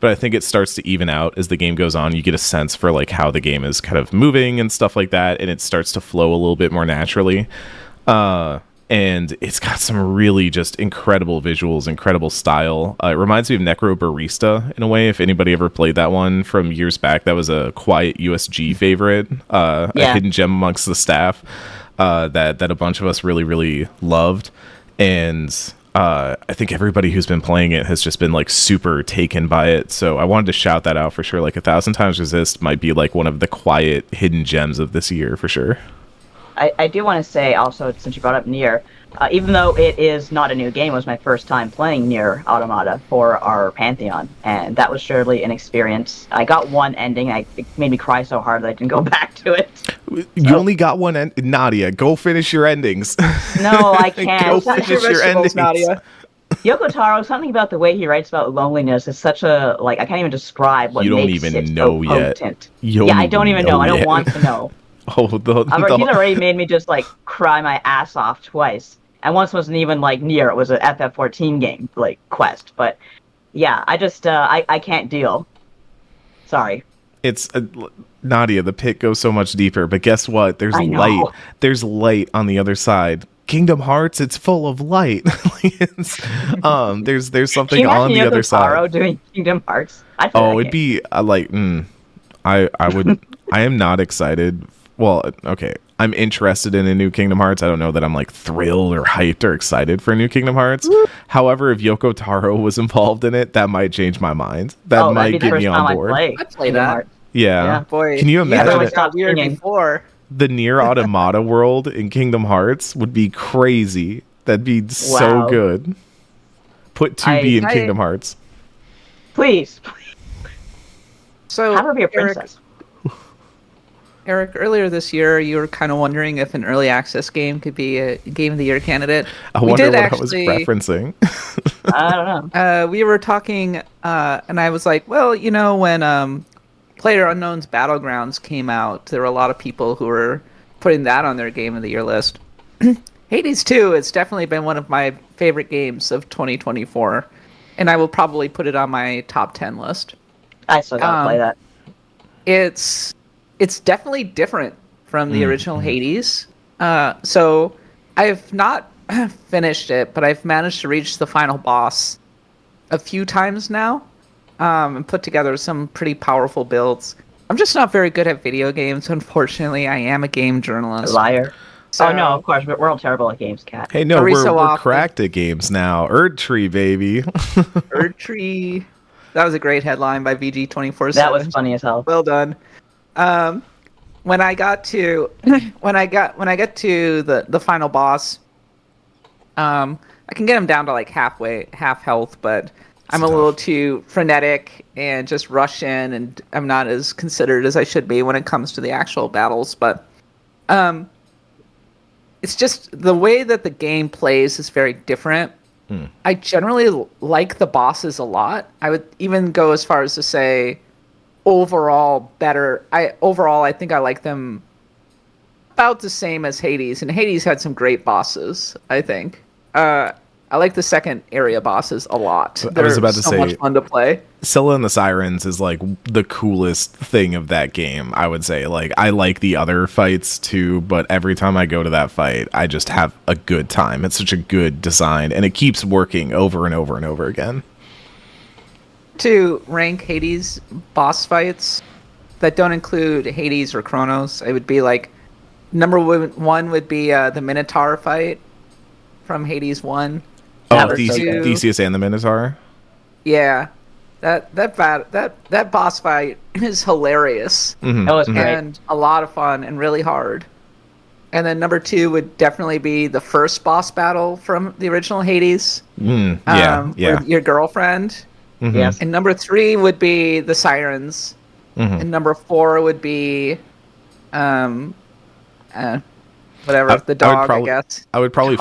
Speaker 3: But I think it starts to even out as the game goes on. You get a sense for like how the game is kind of moving and stuff like that, and it starts to flow a little bit more naturally. And it's got some really just incredible visuals, incredible style. It reminds me of Necro Barista in a way. If anybody ever played that one from years back, that was a quiet USG favorite, a hidden gem amongst the staff that a bunch of us really, really loved. And I think everybody who's been playing it has just been like super taken by it. So I wanted to shout that out for sure. Like 1,000 Times Resist might be like one of the quiet hidden gems of this year for sure.
Speaker 2: I do want to say also, since you brought up Nier, even though it is not a new game, it was my first time playing Nier Automata for our Pantheon, and that was surely an experience. I got one ending, it made me cry so hard that I didn't go back to it.
Speaker 3: You only got one Nadia, go finish your endings.
Speaker 2: No, I can't.
Speaker 3: Go finish your endings.
Speaker 2: Nadia. Yoko Taro, something about the way he writes about loneliness is such a, like, I can't even describe what makes it so potent. I don't even know. I don't want to know.
Speaker 3: Oh,
Speaker 2: he's already made me just like cry my ass off twice, and once wasn't even like Nier; it was an FF14 game, like Quest. But yeah, I just I can't deal. Sorry.
Speaker 3: It's Nadia. The pit goes so much deeper, but guess what? There's light. There's light on the other side. Kingdom Hearts, it's full of light. There's something on the other side.
Speaker 2: Doing Kingdom Hearts.
Speaker 3: It'd be like I would. I am not excited. Well, okay, I'm interested in a new Kingdom Hearts. I don't know that I'm like thrilled or hyped or excited for a new Kingdom Hearts. However, if Yoko Taro was involved in it, that might change my mind. That might get me on board.
Speaker 1: I'd play that.
Speaker 3: Yeah.
Speaker 1: Boy.
Speaker 3: Can you imagine
Speaker 1: it? Not weird before.
Speaker 3: The Nier Automata world in Kingdom Hearts would be crazy. That'd be so good. Put 2B in Kingdom Hearts.
Speaker 2: Please.
Speaker 1: So,
Speaker 2: have her be a princess.
Speaker 1: Eric, earlier this year, you were kind of wondering if an early access game could be a Game of the Year candidate.
Speaker 3: I wonder what I was referencing.
Speaker 2: I don't know.
Speaker 1: We were talking, and I was like, well, when PlayerUnknown's Battlegrounds came out, there were a lot of people who were putting that on their Game of the Year list. Hades 2 has definitely been one of my favorite games of 2024, and I will probably put it on my top 10 list.
Speaker 2: I still gotta play that.
Speaker 1: It's definitely different from the original Hades. So I have not finished it, but I've managed to reach the final boss a few times now, and put together some pretty powerful builds. I'm just not very good at video games, unfortunately. I am a game journalist.
Speaker 2: Liar.
Speaker 1: So,
Speaker 2: oh no, of course, but we're all terrible at games, Cat.
Speaker 3: Hey, no, we're cracked at games now. Erdtree, baby.
Speaker 1: Erdtree. That was a great headline by VG247.
Speaker 2: That was funny as hell.
Speaker 1: Well done. When I get to the final boss, I can get him down to like half health, but I'm a little too frenetic and just rush in, and I'm not as considered as I should be when it comes to the actual battles. But it's just the way that the game plays is very different. I generally like the bosses a lot. I would even go as far as to say overall better. I think I like them about the same as Hades, and Hades had some great bosses, I think. I like the second area bosses a lot.
Speaker 3: I was about to say,
Speaker 1: much fun to play.
Speaker 3: Scylla and the Sirens is like the coolest thing of that game, I would say. Like, I like the other fights too, but every time I go to that fight, I just have a good time. It's such a good design, and it keeps working over and over and over again.
Speaker 1: To rank Hades boss fights that don't include Hades or Chronos, it would be like number one would be the Minotaur fight from Hades 1.
Speaker 3: Oh, Theseus and the Minotaur?
Speaker 1: Yeah. That boss fight is hilarious.
Speaker 2: That was great.
Speaker 1: And a lot of fun and really hard. And then number 2 would definitely be the first boss battle from the original Hades.
Speaker 3: Yeah.
Speaker 1: With your girlfriend.
Speaker 2: Yes.
Speaker 1: And number 3 would be the Sirens. And number 4 would be the dog, I guess.
Speaker 3: I would probably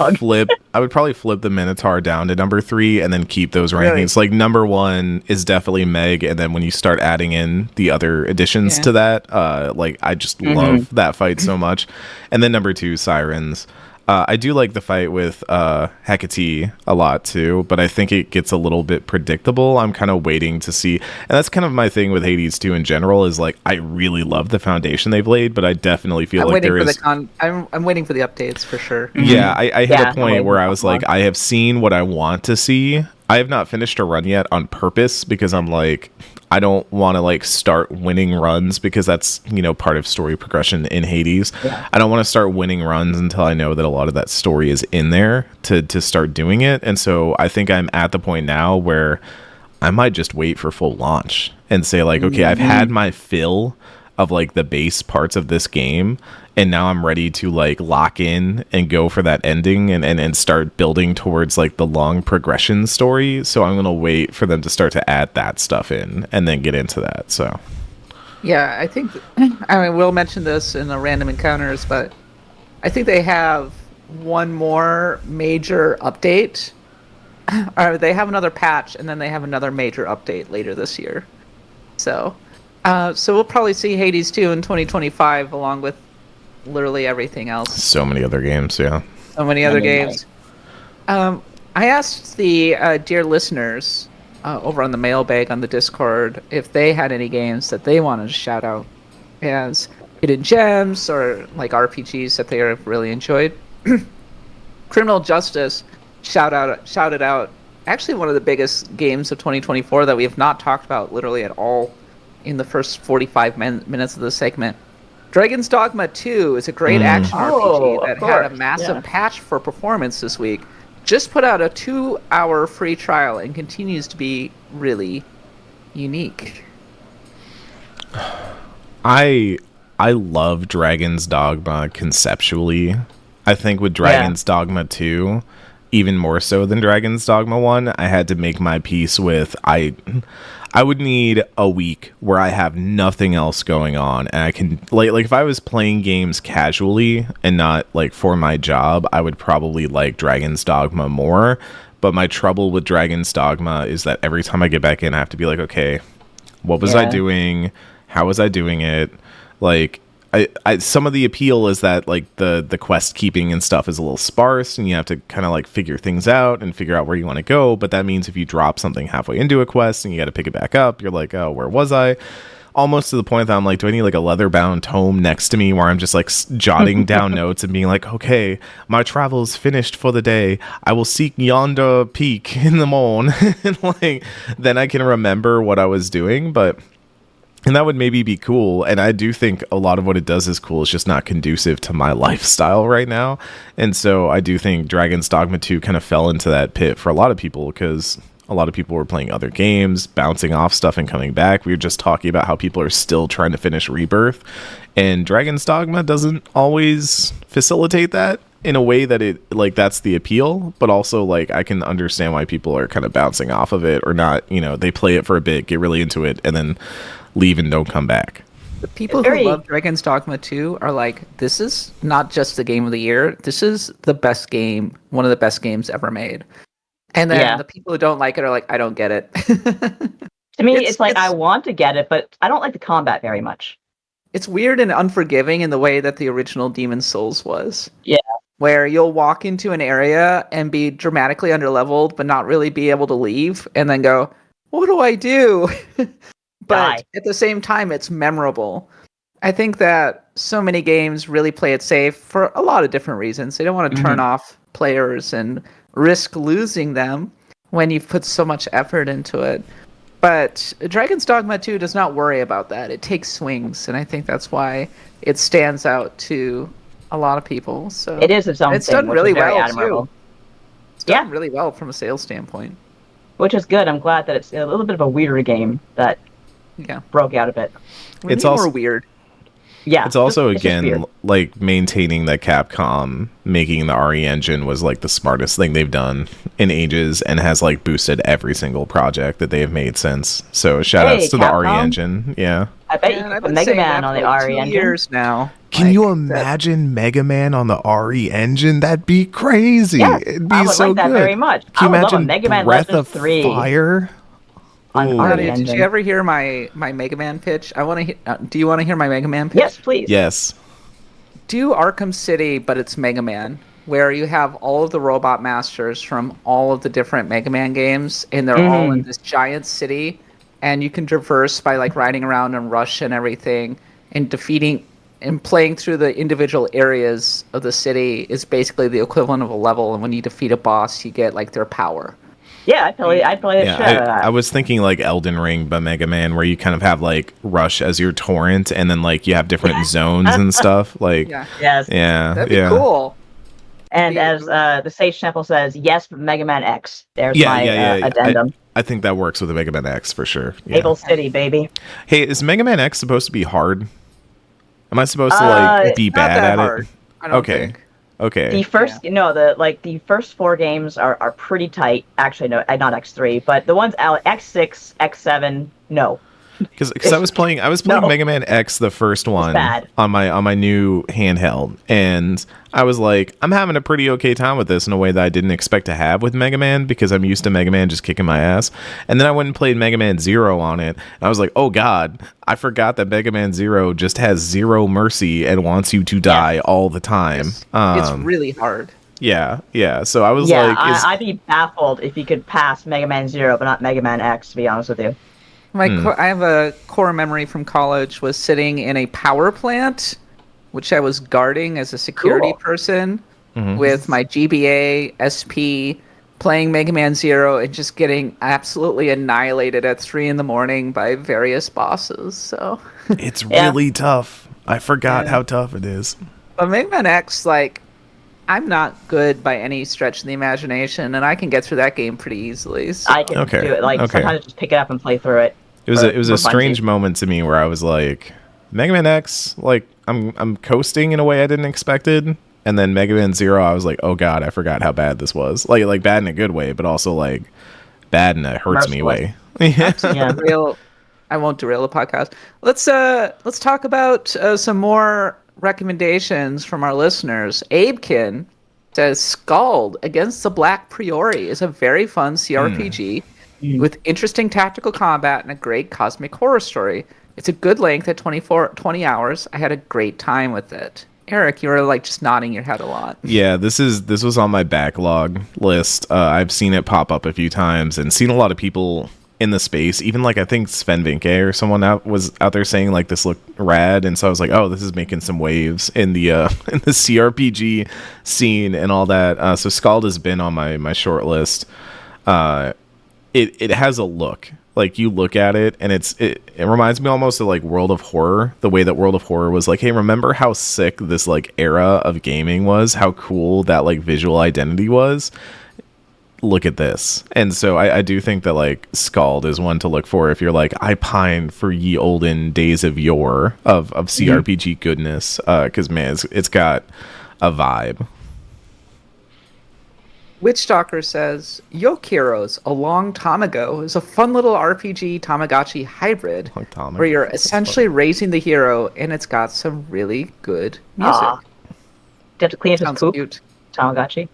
Speaker 3: flip the Minotaur down to number 3 and then keep those rankings. Really? Like number 1 is definitely Meg, and then when you start adding in the other additions to that, like I just love that fight so much. And then number 2, Sirens. I do like the fight with Hecate a lot too, but I think it gets a little bit predictable. I'm kind of waiting to see, and that's kind of my thing with Hades 2 in general, is like I really love the foundation they've laid, but I definitely feel like there is.
Speaker 1: I'm waiting for the updates for sure.
Speaker 3: Yeah, I hit a point where I was like, I have seen what I want to see. I have not finished a run yet on purpose because I'm like, I don't want to like start winning runs because that's, part of story progression in Hades. Yeah. I don't want to start winning runs until I know that a lot of that story is in there to start doing it. And so I think I'm at the point now where I might just wait for full launch and say like, okay, I've had my fill of like the base parts of this game, and now I'm ready to like lock in and go for that ending and start building towards like the long progression story. So I'm gonna wait for them to start to add that stuff in and then get into that. So
Speaker 1: yeah, I think we'll mention this in the random encounters, but I think they have one more major update, or they have another patch, and then they have another major update later this year. So we'll probably see Hades 2 in 2025 along with literally everything else.
Speaker 3: So many other games, yeah.
Speaker 1: So many other games. I asked the dear listeners over on the mailbag on the Discord if they had any games that they wanted to shout out as hidden gems or like RPGs that they have really enjoyed. Criminal Justice shouted out actually one of the biggest games of 2024 that we have not talked about literally at all in the first 45 minutes of the segment. Dragon's Dogma 2 is a great action RPG that had a massive patch for performance this week. Just put out a 2-hour free trial and continues to be really unique.
Speaker 3: I love Dragon's Dogma conceptually. I think with Dragon's Dogma 2, even more so than Dragon's Dogma 1, I had to make my peace with I would need a week where I have nothing else going on, and I can like if I was playing games casually and not like for my job, I would probably like Dragon's Dogma more. But my trouble with Dragon's Dogma is that every time I get back in, I have to be like, okay, what was I doing? How was I doing it? Like, I some of the appeal is that like the quest keeping and stuff is a little sparse, and you have to kind of like figure things out and figure out where you want to go. But that means if you drop something halfway into a quest and you got to pick it back up, you're like, oh, where was I? Almost to the point that I'm like, do I need like a leather-bound tome next to me where I'm just like jotting down notes and being like, okay, my travel's finished for the day. I will seek yonder peak in the morn. And like, then I can remember what I was doing. And that would maybe be cool. And I do think a lot of what it does is cool. It's just not conducive to my lifestyle right now. And so I do think Dragon's Dogma 2 kind of fell into that pit for a lot of people because a lot of people were playing other games, bouncing off stuff and coming back. We were just talking about how people are still trying to finish Rebirth. And Dragon's Dogma doesn't always facilitate that in a way that it, like, that's the appeal. But also, like, I can understand why people are kind of bouncing off of it or not. You know, they play it for a bit, get really into it, and then leave and don't come back.
Speaker 1: The people who love Dragon's Dogma 2 are like, this is not just the game of the year. This is the best game, one of the best games ever made. And then the people who don't like it are like, I don't get it.
Speaker 2: To me, it's like, I want to get it, but I don't like the combat very much.
Speaker 1: It's weird and unforgiving in the way that the original Demon's Souls was.
Speaker 2: Yeah.
Speaker 1: Where you'll walk into an area and be dramatically underleveled, but not really be able to leave, and then go, what do I do? But at the same time, it's memorable. I think that so many games really play it safe for a lot of different reasons. They don't want to turn off players and risk losing them when you've put so much effort into it. But Dragon's Dogma 2 does not worry about that. It takes swings, and I think that's why it stands out to a lot of people. So
Speaker 2: it is its own
Speaker 1: it's
Speaker 2: thing,
Speaker 1: done really well
Speaker 2: admirable.
Speaker 1: too. It's done really well from a sales standpoint.
Speaker 2: Which is good. I'm glad that it's a little bit of a weirder game that broke out a bit.
Speaker 3: It's also
Speaker 1: more weird.
Speaker 2: Yeah.
Speaker 3: It's also, again, like, maintaining that Capcom making the RE engine was, like, the smartest thing they've done in ages and has, like, boosted every single project that they have made since. So, shout-outs to the RE engine. Yeah.
Speaker 2: I bet you can put Mega Man on the RE engine.
Speaker 1: Years now.
Speaker 3: Can you imagine Mega Man on the RE engine? That'd be crazy.
Speaker 2: Yeah,
Speaker 3: It'd be
Speaker 2: I would
Speaker 3: so
Speaker 2: like that
Speaker 3: good.
Speaker 2: very much.
Speaker 3: Can you
Speaker 2: I would love a
Speaker 3: imagine
Speaker 2: Mega Man
Speaker 3: Breath
Speaker 2: Legends
Speaker 3: of
Speaker 2: 3
Speaker 3: Fire?
Speaker 2: on RE
Speaker 1: Nadia,
Speaker 2: engine.
Speaker 1: did you ever hear my Mega Man pitch? I want to. Do you want to hear my Mega Man pitch?
Speaker 2: Yes, please.
Speaker 3: Yes.
Speaker 1: Do Arkham City, but it's Mega Man, where you have all of the robot masters from all of the different Mega Man games, and they're all in this giant city, and you can traverse by like riding around and rush and everything, and defeating and playing through the individual areas of the city is basically the equivalent of a level, and when you defeat a boss, you get like their power.
Speaker 2: Yeah, I'd play the shit out of that.
Speaker 3: I was thinking like Elden Ring but Mega Man, where you kind of have like Rush as your torrent, and then like you have different zones and stuff. Like,
Speaker 2: yes,
Speaker 1: that'd be cool.
Speaker 2: And as the Sage Temple says, yes, but Mega Man X. There's my addendum.
Speaker 3: I think that works with the Mega Man X for sure.
Speaker 2: Able City, baby.
Speaker 3: Hey, is Mega Man X supposed to be hard? Am I supposed to like be bad at
Speaker 1: hard,
Speaker 3: it?
Speaker 1: I don't think.
Speaker 3: Okay.
Speaker 2: The first, the first 4 games are pretty tight. Actually, no, not X3, but the ones out X6, X7, no.
Speaker 3: Because I was playing Mega Man X, the first one, on my new handheld, and I was like, I'm having a pretty okay time with this in a way that I didn't expect to have with Mega Man, because I'm used to Mega Man just kicking my ass. And then I went and played Mega Man Zero on it, and I was like, oh god, I forgot that Mega Man Zero just has zero mercy and wants you to die all the time.
Speaker 1: It's really hard.
Speaker 3: Yeah. So I was like,
Speaker 2: I'd be baffled if you could pass Mega Man Zero, but not Mega Man X, to be honest with you.
Speaker 1: I have a core memory from college was sitting in a power plant, which I was guarding as a security person with my GBA, SP, playing Mega Man Zero and just getting absolutely annihilated at 3 a.m. by various bosses. So
Speaker 3: it's really tough. I forgot how tough it is.
Speaker 1: But Mega Man X, like, I'm not good by any stretch of the imagination, and I can get through that game pretty easily. So.
Speaker 2: I can do it. Like, sometimes just pick it up and play through it.
Speaker 3: It was a strange moment to me where I was like, Mega Man X, like, I'm coasting in a way I didn't expect it, and then Mega Man Zero, I was like, oh god, I forgot how bad this was. Like bad in a good way, but also like bad in a hurts me way.
Speaker 2: Yeah.
Speaker 1: I won't derail the podcast. Let's talk about some more recommendations from our listeners. Abekin says Scald Against the Black Priori is a very fun CRPG with interesting tactical combat and a great cosmic horror story. It's a good length at 20 hours. I had a great time with it. Eric, you were like just nodding your head a lot.
Speaker 3: Yeah, this was on my backlog list. I've seen it pop up a few times and seen a lot of people in the space. Even like I think Sven Vinke or someone was out there saying like this looked rad, and so I was like, oh, this is making some waves in the in the CRPG scene and all that. So Scald has been on my short list. It has a look. Like you look at it and it reminds me almost of like World of Horror, the way that World of Horror was like, hey, remember how sick this like era of gaming was, how cool that like visual identity was? Look at this. And so I do think that like Scald is one to look for if you're like, I pine for ye olden days of yore of CRPG goodness, because man, it's got a vibe.
Speaker 1: Witchstalker says, Yokiros, a long time ago, is a fun little RPG Tamagotchi hybrid where you're essentially raising the hero, and it's got some really good music.
Speaker 2: Do you have to clean his poop?
Speaker 1: Cute.
Speaker 2: Tamagotchi.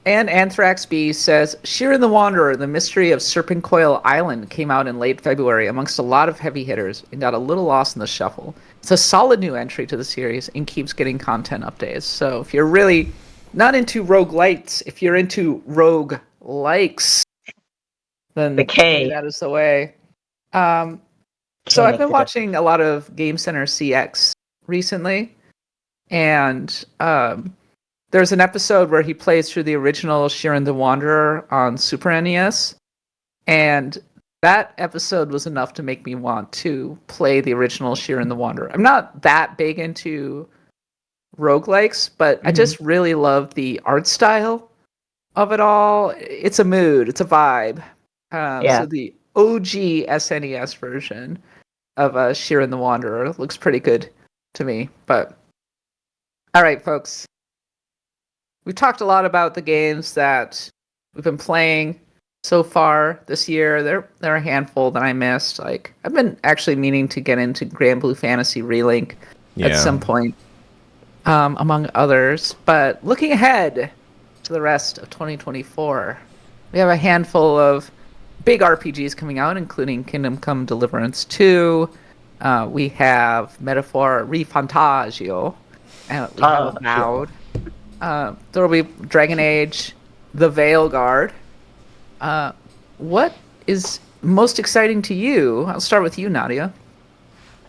Speaker 1: And Anthrax B says, Shiren the Wanderer, The Mystery of Serpent Coil Island came out in late February amongst a lot of heavy hitters and got a little lost in the shuffle. It's a solid new entry to the series and keeps getting content updates. So if you're really not into roguelites, if you're into rogue-likes, then
Speaker 2: the K.
Speaker 1: that is the way. So I've been watching a lot of Game Center CX recently, and there's an episode where he plays through the original Shiren the Wanderer on Super NES, and that episode was enough to make me want to play the original Shiren the Wanderer. I'm not that big into roguelikes, but I just really love the art style of it all. It's a mood, it's a vibe. So the OG SNES version of Shiren the Wanderer looks pretty good to me. But all right, folks, we've talked a lot about the games that we've been playing so far this year. There are a handful that I missed. Like I've been actually meaning to get into Grand Blue Fantasy Relink at some point. Among others. But looking ahead to the rest of 2024, we have a handful of big RPGs coming out, including Kingdom Come Deliverance 2. We have Metaphor Refantagio. And we have Avowed. There will be Dragon Age, The Veilguard. What is most exciting to you? I'll start with you, Nadia.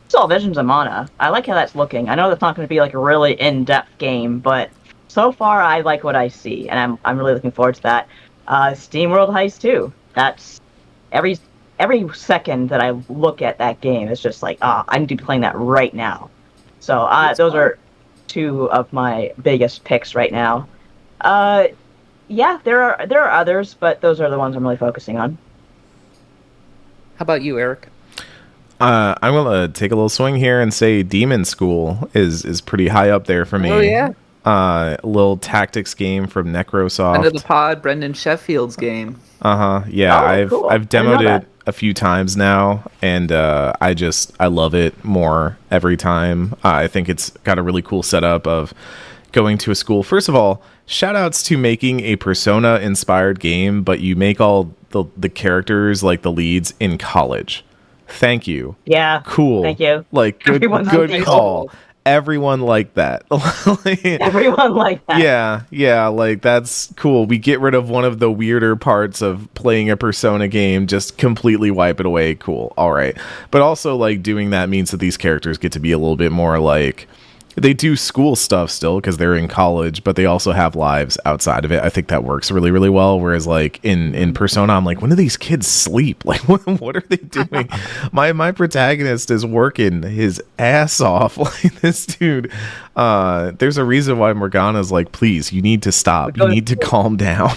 Speaker 2: It's all Visions of Mana. I like how that's looking. I know that's not going to be like a really in-depth game, but so far I like what I see, and I'm really looking forward to that. Steam World Heist 2. That's every second that I look at that game, it's just like, I need to be playing that right now. So those are two of my biggest picks right now. Yeah, there are others, but those are the ones I'm really focusing on.
Speaker 1: How about you, Eric?
Speaker 3: I'm gonna take a little swing here and say Demonschool is pretty high up there for me.
Speaker 1: Oh yeah.
Speaker 3: A little tactics game from Necrosoft.
Speaker 1: Under the pod, Brendan Sheffield's game.
Speaker 3: Yeah,
Speaker 2: cool.
Speaker 3: I've demoed it a few times now, and I love it more every time. I think it's got a really cool setup of going to a school. First of all, shout outs to making a Persona inspired game, but you make all the characters like the leads in college. Thank you.
Speaker 2: Yeah.
Speaker 3: Cool.
Speaker 2: Thank you.
Speaker 3: Like good call. Everyone like that.
Speaker 2: Everyone like that.
Speaker 3: Yeah, like that's cool. We get rid of one of the weirder parts of playing a Persona game, just completely wipe it away. Cool. All right. But also like doing that means that these characters get to be a little bit more like they do school stuff still because they're in college, but they also have lives outside of it. I think that works really, really well. Whereas like in Persona, I'm like, when do these kids sleep? Like, what are they doing? My protagonist is working his ass off. Like this dude, there's a reason why Morgana's like, please, you need to stop. You need to calm down.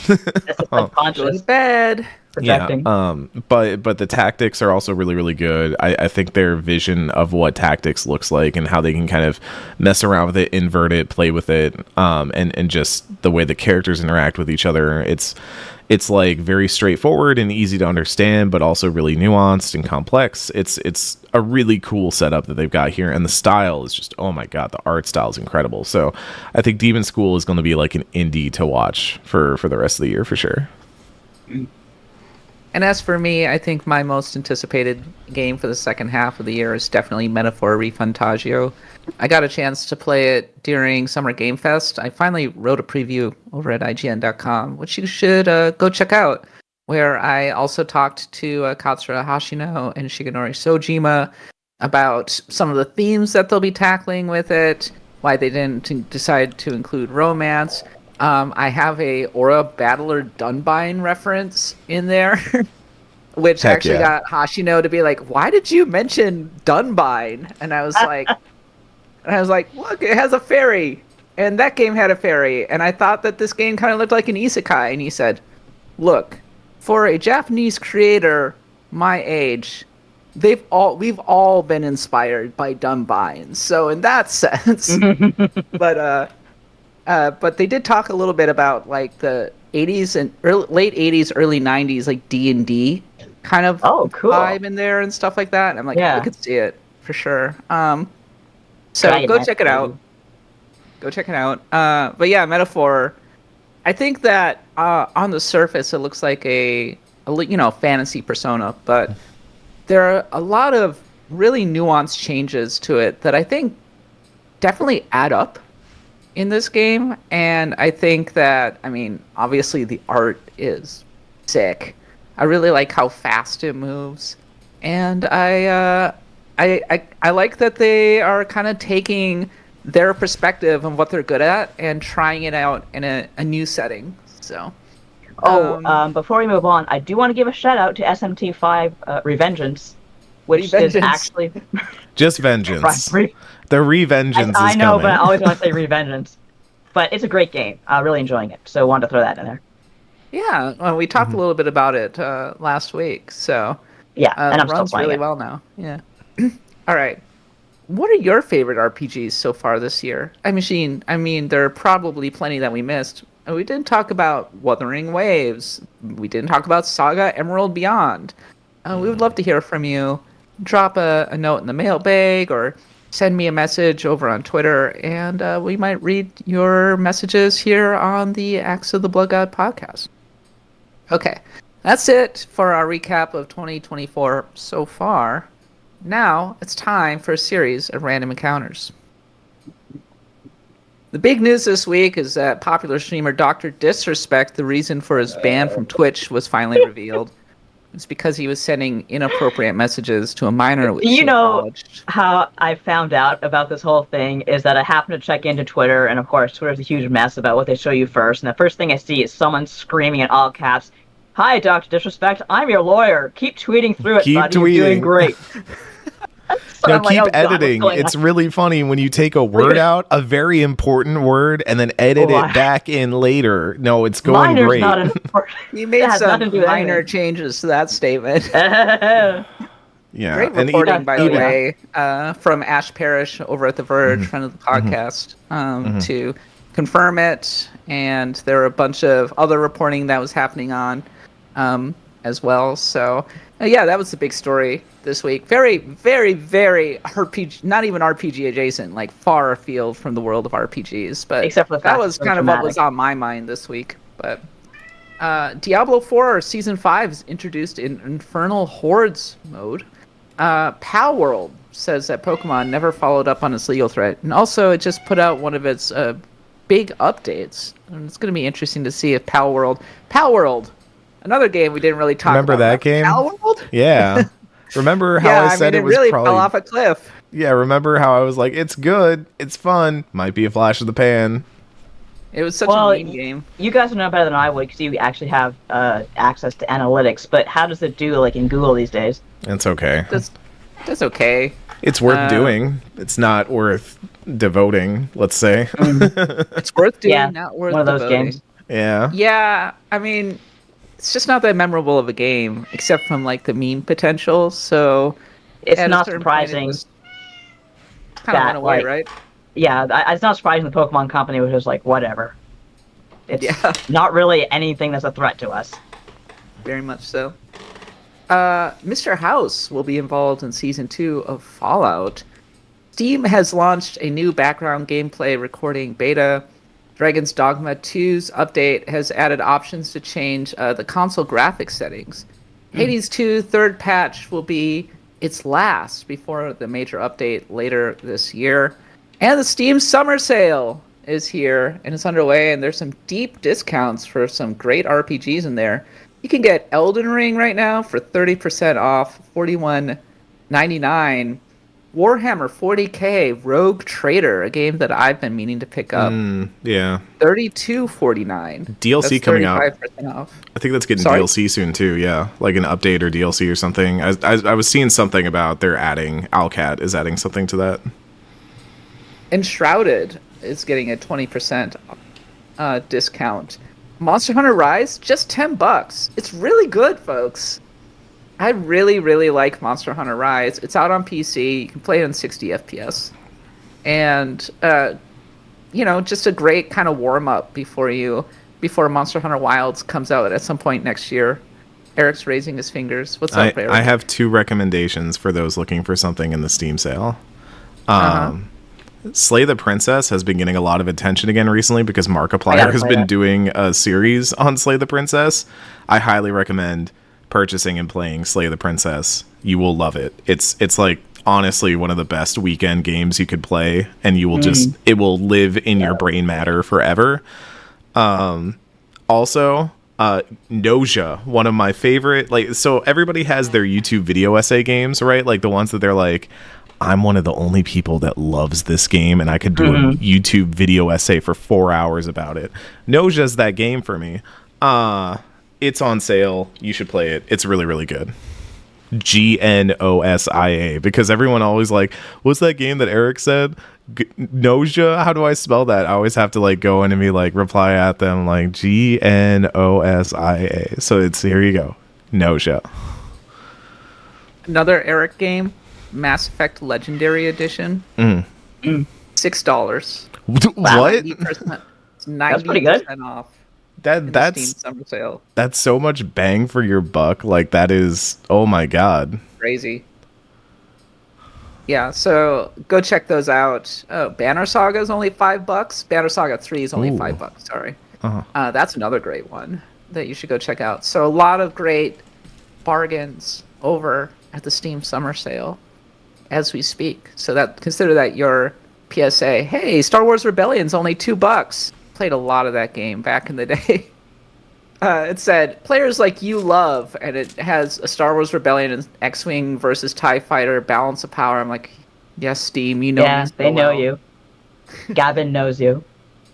Speaker 1: Go to bed.
Speaker 2: projecting.
Speaker 3: But the tactics are also really, really good. I think their vision of what tactics looks like and how they can kind of mess around with it, invert it, play with it, and just the way the characters interact with each other. It's like very straightforward and easy to understand, but also really nuanced and complex. It's a really cool setup that they've got here, and the style is just, oh my god, the art style is incredible. So I think Demonschool is going to be like an indie to watch for the rest of the year for sure.
Speaker 1: And as for me, I think my most anticipated game for the second half of the year is definitely Metaphor Refantagio. I got a chance to play it during Summer Game Fest. I finally wrote a preview over at IGN.com, which you should go check out, where I also talked to Katsura Hashino and Shigenori Sojima about some of the themes that they'll be tackling with it, why they didn't decide to include romance. I have a Aura Battler Dunbine reference in there, which actually got Hashino to be like, "Why did you mention Dunbine?" And I was like, "Look, it has a fairy, and that game had a fairy, and I thought that this game kind of looked like an isekai." And he said, "Look, for a Japanese creator my age, we've all been inspired by Dunbine. So in that sense, but they did talk a little bit about like the 80s and late 80s, early 90s, like D&D kind of vibe in there and stuff like that. And I'm like, I could see it for sure. So go check it out. Go check it out. But yeah, Metaphor. I think that on the surface it looks like a fantasy Persona, but there are a lot of really nuanced changes to it that I think definitely add up in this game. And I think that, I mean, obviously the art is sick. I really like how fast it moves, and I like that they are kind of taking their perspective on what they're good at and trying it out in a new setting. So
Speaker 2: before we move on, I do want to give a shout out to SMT5 Revengeance, which is actually
Speaker 3: just vengeance. The Revengeance.
Speaker 2: I know,
Speaker 3: coming.
Speaker 2: but I always want to say Revengeance. But it's a great game. I'm really enjoying it, so I wanted to throw that in there.
Speaker 1: Yeah, well, we talked a little bit about it last week, so
Speaker 2: yeah, and I'm
Speaker 1: runs
Speaker 2: still playing
Speaker 1: really
Speaker 2: it.
Speaker 1: well now. Yeah. All right. What are your favorite RPGs so far this year? I mean, there are probably plenty that we missed. We didn't talk about Wuthering Waves. We didn't talk about Saga Emerald Beyond. We would love to hear from you. Drop a note in the mailbag or send me a message over on Twitter, and we might read your messages here on the Axe of the Blood God podcast. Okay, that's it for our recap of 2024 so far. Now it's time for a series of random encounters. The big news this week is that popular streamer Dr. Disrespect, the reason for his ban from Twitch, was finally revealed. It's because he was sending inappropriate messages to a minor.
Speaker 2: You know how I found out about this whole thing is that I happened to check into Twitter, and of course Twitter's a huge mess about what they show you first, and the first thing I see is someone screaming in all caps, "Hi, Dr. Disrespect, I'm your lawyer. Keep tweeting through it, buddy. You're doing great."
Speaker 3: No, keep editing. It's really funny when you take a word out, a very important word, and then edit it back in later. No, it's going great.
Speaker 2: Not important.
Speaker 1: You made some minor changes to that statement.
Speaker 3: Yeah.
Speaker 1: Great reporting, by the way, from Ash Parrish over at The Verge, friend of the podcast, to confirm it. And there were a bunch of other reporting that was happening on as well. So, yeah, that was the big story this week. Very, very, very RPG, not even RPG adjacent, like far afield from the world of RPGs. But
Speaker 2: except for
Speaker 1: that was kind of what was on my mind this week. But Diablo 4 Season 5 is introduced in Infernal Hordes mode. Pal World says that Pokemon never followed up on its legal threat. And also, it just put out one of its big updates. And it's going to be interesting to see if Pal World, another game we didn't really talk
Speaker 3: about. Remember that game?
Speaker 1: Pal World?
Speaker 3: Yeah. Remember how I said it was
Speaker 1: really
Speaker 3: probably
Speaker 1: fell off a cliff.
Speaker 3: Yeah, remember how I was like, it's good, it's fun, might be a flash of the pan.
Speaker 1: It was such a mean game.
Speaker 2: You guys would know better than I would because you actually have access to analytics. But how does it do, like in Google these days?
Speaker 3: It's okay.
Speaker 1: That's okay.
Speaker 3: It's worth doing. It's not worth devoting. Let's say.
Speaker 1: It's worth doing, not worth
Speaker 2: one of those
Speaker 1: devoting.
Speaker 2: games.
Speaker 3: Yeah.
Speaker 1: Yeah, I mean, it's just not that memorable of a game, except from like the meme potential. So
Speaker 2: It's
Speaker 1: at a
Speaker 2: not
Speaker 1: certain point,
Speaker 2: surprising
Speaker 1: kind of
Speaker 2: that,
Speaker 1: went away,
Speaker 2: like,
Speaker 1: right?
Speaker 2: yeah, it's not surprising the Pokemon Company was just like, whatever. It's
Speaker 1: Yeah.
Speaker 2: not really anything that's a threat to us.
Speaker 1: Very much so. Mr. House will be involved in Season 2 of Fallout. Steam has launched a new background gameplay recording beta. Dragon's Dogma 2's update has added options to change the console graphics settings. Hades 2 third patch will be its last before the major update later this year. And the Steam Summer Sale is here and it's underway, and there's some deep discounts for some great RPGs in there. You can get Elden Ring right now for 30% off, $41.99. Warhammer 40k Rogue Trader, a game that I've been meaning to pick up.
Speaker 3: Yeah.
Speaker 1: $32.49.
Speaker 3: DLC
Speaker 1: that's
Speaker 3: coming out.
Speaker 1: 35% off.
Speaker 3: I think that's getting
Speaker 1: Sorry?
Speaker 3: DLC soon too. Yeah, like an update or DLC or something. I was seeing something about they're adding Owlcat is adding something to that.
Speaker 1: Enshrouded is getting a 20% discount. Monster Hunter Rise, just $10. It's really good, folks. I really, really like Monster Hunter Rise. It's out on PC. You can play it in 60 FPS. And, just a great kind of warm-up before Monster Hunter Wilds comes out at some point next year. Eric's raising his fingers. What's up, Eric?
Speaker 3: I have 2 recommendations for those looking for something in the Steam sale. Slay the Princess has been getting a lot of attention again recently because Markiplier has been doing a series on Slay the Princess. I highly recommend purchasing and playing Slay the Princess. You will love it. It's like honestly one of the best weekend games you could play, and you will it will live in your brain matter forever. Also, Nausea, one of my favorite, so everybody has their YouTube video essay games, right? Like the ones that they're like, I'm one of the only people that loves this game and I could do a YouTube video essay for 4 hours about it. Nausea's that game for me. It's on sale. You should play it. It's really, really good. Gnosia, because everyone always like, what's that game that Eric said? Nausea? How do I spell that? I always have to go in and be reply at them like Gnosia. So here you go. Nausea.
Speaker 1: Another Eric game, Mass Effect Legendary Edition. $6.
Speaker 3: What?
Speaker 1: 90%. It's 90%
Speaker 2: That's pretty good.
Speaker 1: off.
Speaker 3: That's
Speaker 1: Steam Summer Sale.
Speaker 3: That's so much bang for your buck. That is, oh my god,
Speaker 1: crazy. Yeah, so go check those out. Oh, Banner Saga is only $5. Banner Saga 3 is only $5. Sorry. That's another great one that you should go check out. So a lot of great bargains over at the Steam Summer Sale as we speak. So consider that your PSA. Hey, Star Wars Rebellion's only $2. Played a lot of that game back in the day. It said players like you love, and it has a Star Wars Rebellion and X-Wing versus TIE Fighter balance of power. I'm like, yes, Steam, you know me so
Speaker 2: they know
Speaker 1: well.
Speaker 2: you. Gavin knows you.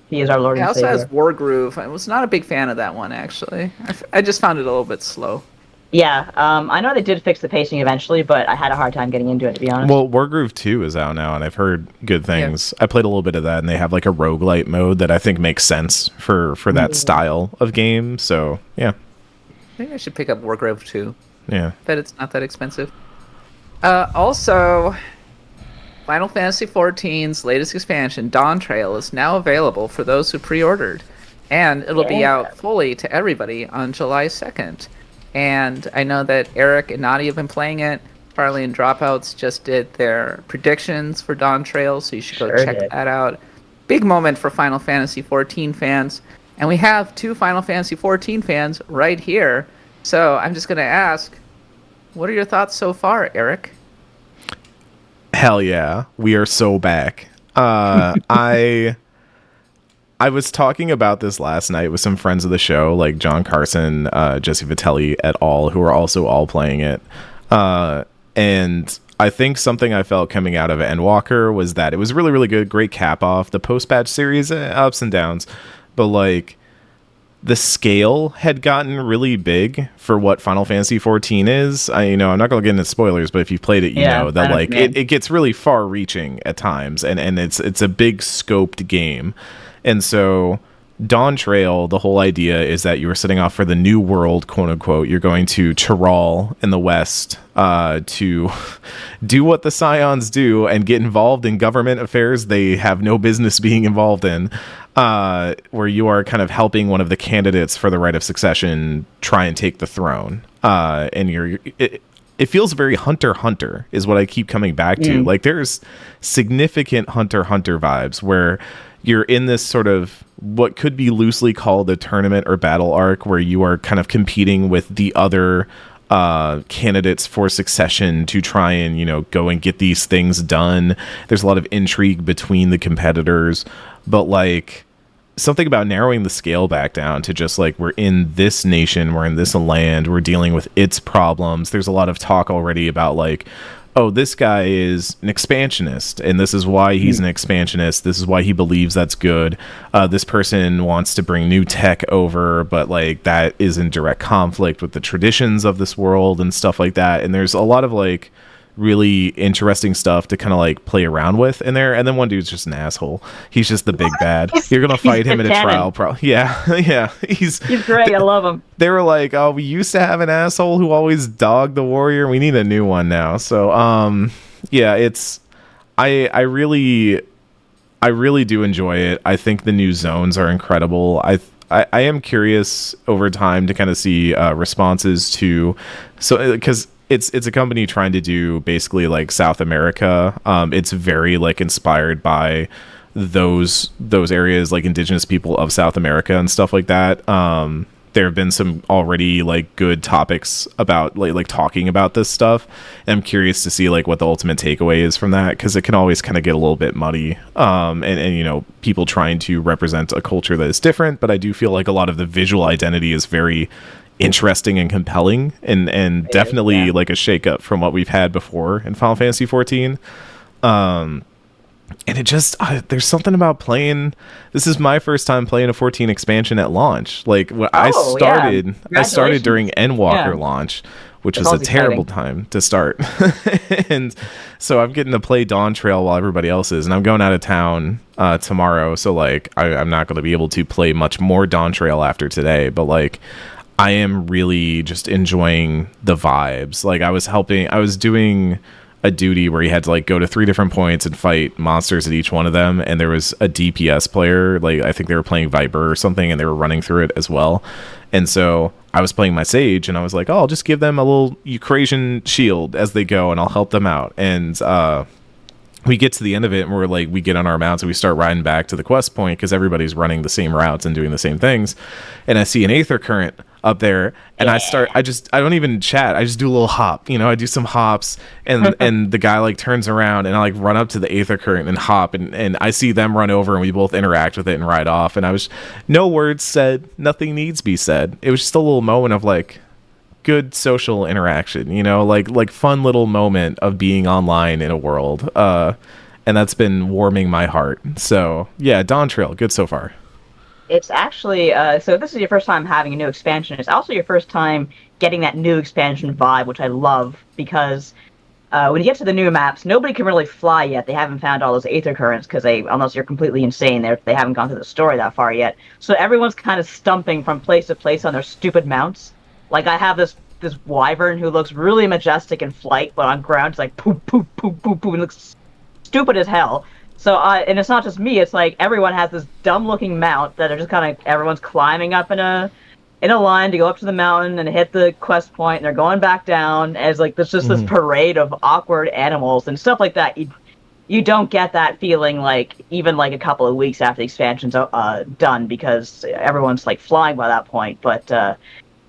Speaker 2: He is our Lord
Speaker 1: It
Speaker 2: and
Speaker 1: also
Speaker 2: Savior.
Speaker 1: has Wargroove. I was not a big fan of that one, actually. I just found it a little bit slow.
Speaker 2: Yeah, I know they did fix the pacing eventually, but I had a hard time getting into it, to be honest.
Speaker 3: Well, Wargroove 2 is out now, and I've heard good things. Yeah. I played a little bit of that, and they have a roguelite mode that I think makes sense for that style of game. So, yeah.
Speaker 1: Maybe I should pick up Wargroove 2.
Speaker 3: Yeah.
Speaker 1: Bet it's not that expensive. Also, Final Fantasy XIV's latest expansion, Dawntrail, is now available for those who pre-ordered. And it'll be out fully to everybody on July 2nd. And I know that Eric and Nadia have been playing it. Farley and Dropouts just did their predictions for Dawntrail, so you should go check that out. Big moment for Final Fantasy XIV fans. And we have 2 Final Fantasy XIV fans right here. So I'm just going to ask, what are your thoughts so far, Eric?
Speaker 3: Hell yeah. We are so back. I was talking about this last night with some friends of the show, like John Carson, Jesse Vitelli et al., who are also all playing it. And I think something I felt coming out of Endwalker was that it was really, really good. Great cap off. The post-patch series, ups and downs. But, the scale had gotten really big for what Final Fantasy XIV is. I'm not going to get into spoilers, but if you've played it, you know that, it gets really far-reaching at times. And it's a big scoped game. And so Dawntrail, the whole idea is that you are setting off for the new world, quote unquote. You're going to Tural in the west to do what the Scions do and get involved in government affairs they have no business being involved in, where you are kind of helping one of the candidates for the right of succession try and take the throne. And it feels very Hunter x Hunter is what I keep coming back to. Like there's significant Hunter x Hunter vibes where you're in this sort of what could be loosely called a tournament or battle arc where you are kind of competing with the other candidates for succession to try and, you know, go and get these things done. There's a lot of intrigue between the competitors, but like something about narrowing the scale back down to just like, we're in this nation, we're in this land, we're dealing with its problems. There's a lot of talk already about like, oh, this guy is an expansionist, and this is why he's an expansionist. This is why he believes that's good. This person wants to bring new tech over, but like that is in direct conflict with the traditions of this world and stuff like that. And there's a lot of like really interesting stuff to kind of like play around with in there. And then one dude's just an asshole. He's just the big bad. You're gonna fight him in a trial, yeah. He's
Speaker 2: great. I love him.
Speaker 3: They were like, oh, we used to have an asshole who always dogged the warrior. We need a new one now. So yeah, it's I really do enjoy it. I think the new zones are incredible. I am curious over time to kind of see responses to, so because it's a company trying to do basically like South America. It's very like inspired by those areas, like indigenous people of South America and stuff like that. There have been some already like good topics about like talking about this stuff. And I'm curious to see like what the ultimate takeaway is from that, because it can always kind of get a little bit muddy. And you know, people trying to represent a culture that is different, but I do feel like a lot of the visual identity is very interesting and compelling, and definitely like a shakeup from what we've had before in Final Fantasy XIV. And it just there's something about playing. This is my first time playing a 14 expansion at launch. Like when I started during Endwalker launch, which was a terrible time to start. And so I'm getting to play Dawntrail while everybody else is, and I'm going out of town tomorrow. So like I'm not going to be able to play much more Dawntrail after today, but like I am really just enjoying the vibes. Like I was doing a duty where you had to like go to 3 different points and fight monsters at each one of them, and there was a DPS player, like I think they were playing Viper or something, and they were running through it as well. And so I was playing my Sage, and I was like, oh, I'll just give them a little Eucrasian shield as they go, and I'll help them out. And we get to the end of it, and we get on our mounts and we start riding back to the quest point because everybody's running the same routes and doing the same things. And I see an Aether Current up there, and I don't even chat. I just do a little hop, I do some hops, and and the guy like turns around, and I like run up to the Aether Current and hop, and I see them run over, and we both interact with it and ride off. And no words said, nothing needs be said. It was just a little moment of like good social interaction, like fun little moment of being online in a world, and that's been warming my heart. So yeah, Dawntrail, good so far.
Speaker 2: It's actually so this is your first time having a new expansion. It's also your first time getting that new expansion vibe, which I love, because when you get to the new maps, nobody can really fly yet. They haven't found all those Aether Currents, because unless you're completely insane, they haven't gone through the story that far yet. So everyone's kind of stumping from place to place on their stupid mounts. Like I have this wyvern who looks really majestic in flight, but on ground it's like poop, poop, poop, poop, poop, and looks stupid as hell. So, and it's not just me, it's like everyone has this dumb-looking mount that are just kind of, everyone's climbing up in a line to go up to the mountain and hit the quest point, and they're going back down, as like, there's just this parade of awkward animals and stuff like that. You don't get that feeling, like, even like a couple of weeks after the expansion's done, because everyone's like flying by that point, but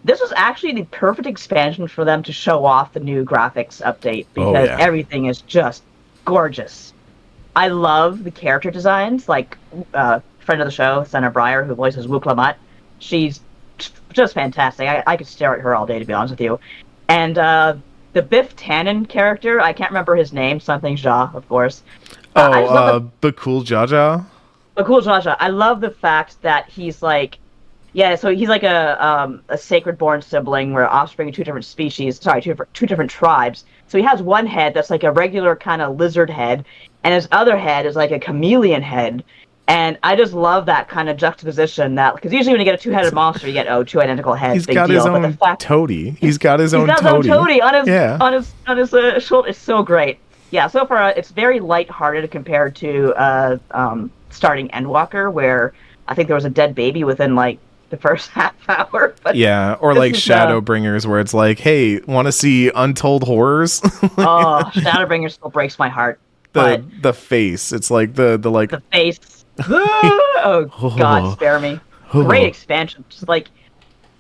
Speaker 2: this was actually the perfect expansion for them to show off the new graphics update, because everything is just gorgeous. I love the character designs, like friend of the show, Senna Breyer, who voices Wu Klamat. She's just fantastic. I could stare at her all day, to be honest with you. And the Biff Tannen character, I can't remember his name, something Jia, of course.
Speaker 3: Bakul Jaja?
Speaker 2: Bakul Jaja. I love the fact that he's like, so he's like a sacred-born sibling, where offspring of two different tribes. So he has one head that's like a regular kind of lizard head, and his other head is like a chameleon head. And I just love that kind of juxtaposition, that because usually when you get a two-headed monster, you get two identical heads.
Speaker 3: He's
Speaker 2: big
Speaker 3: got
Speaker 2: deal.
Speaker 3: his
Speaker 2: But
Speaker 3: own
Speaker 2: the fact
Speaker 3: toady. He's got his own
Speaker 2: own toady on his
Speaker 3: yeah.
Speaker 2: on his shoulder. It's so great. Yeah, so far it's very lighthearted compared to starting Endwalker, where I think there was a dead baby within like the first half hour. But
Speaker 3: yeah, or like Shadowbringers, where it's like, hey, want to see untold horrors?
Speaker 2: Oh, Shadowbringers still breaks my heart.
Speaker 3: The face. It's like the
Speaker 2: face. Oh God, spare me. Great expansion. Just like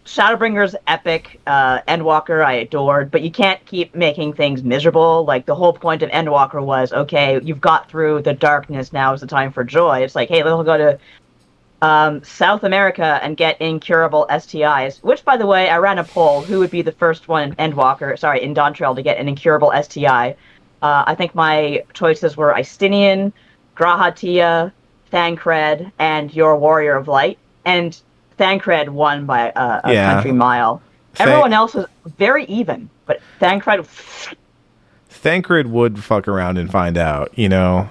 Speaker 2: Shadowbringers, epic. Endwalker, I adored, but you can't keep making things miserable. Like the whole point of Endwalker was, okay, you've got through the darkness. Now is the time for joy. It's like, hey, let's go to South America and get incurable STIs. Which, by the way, I ran a poll: who would be the first one in Dawntrail to get an incurable STI? I think my choices were Istinian, Grahatia, Thancred, and your Warrior of Light. And Thancred won by a country mile. Everyone else was very even, but Thancred
Speaker 3: would fuck around and find out, you know.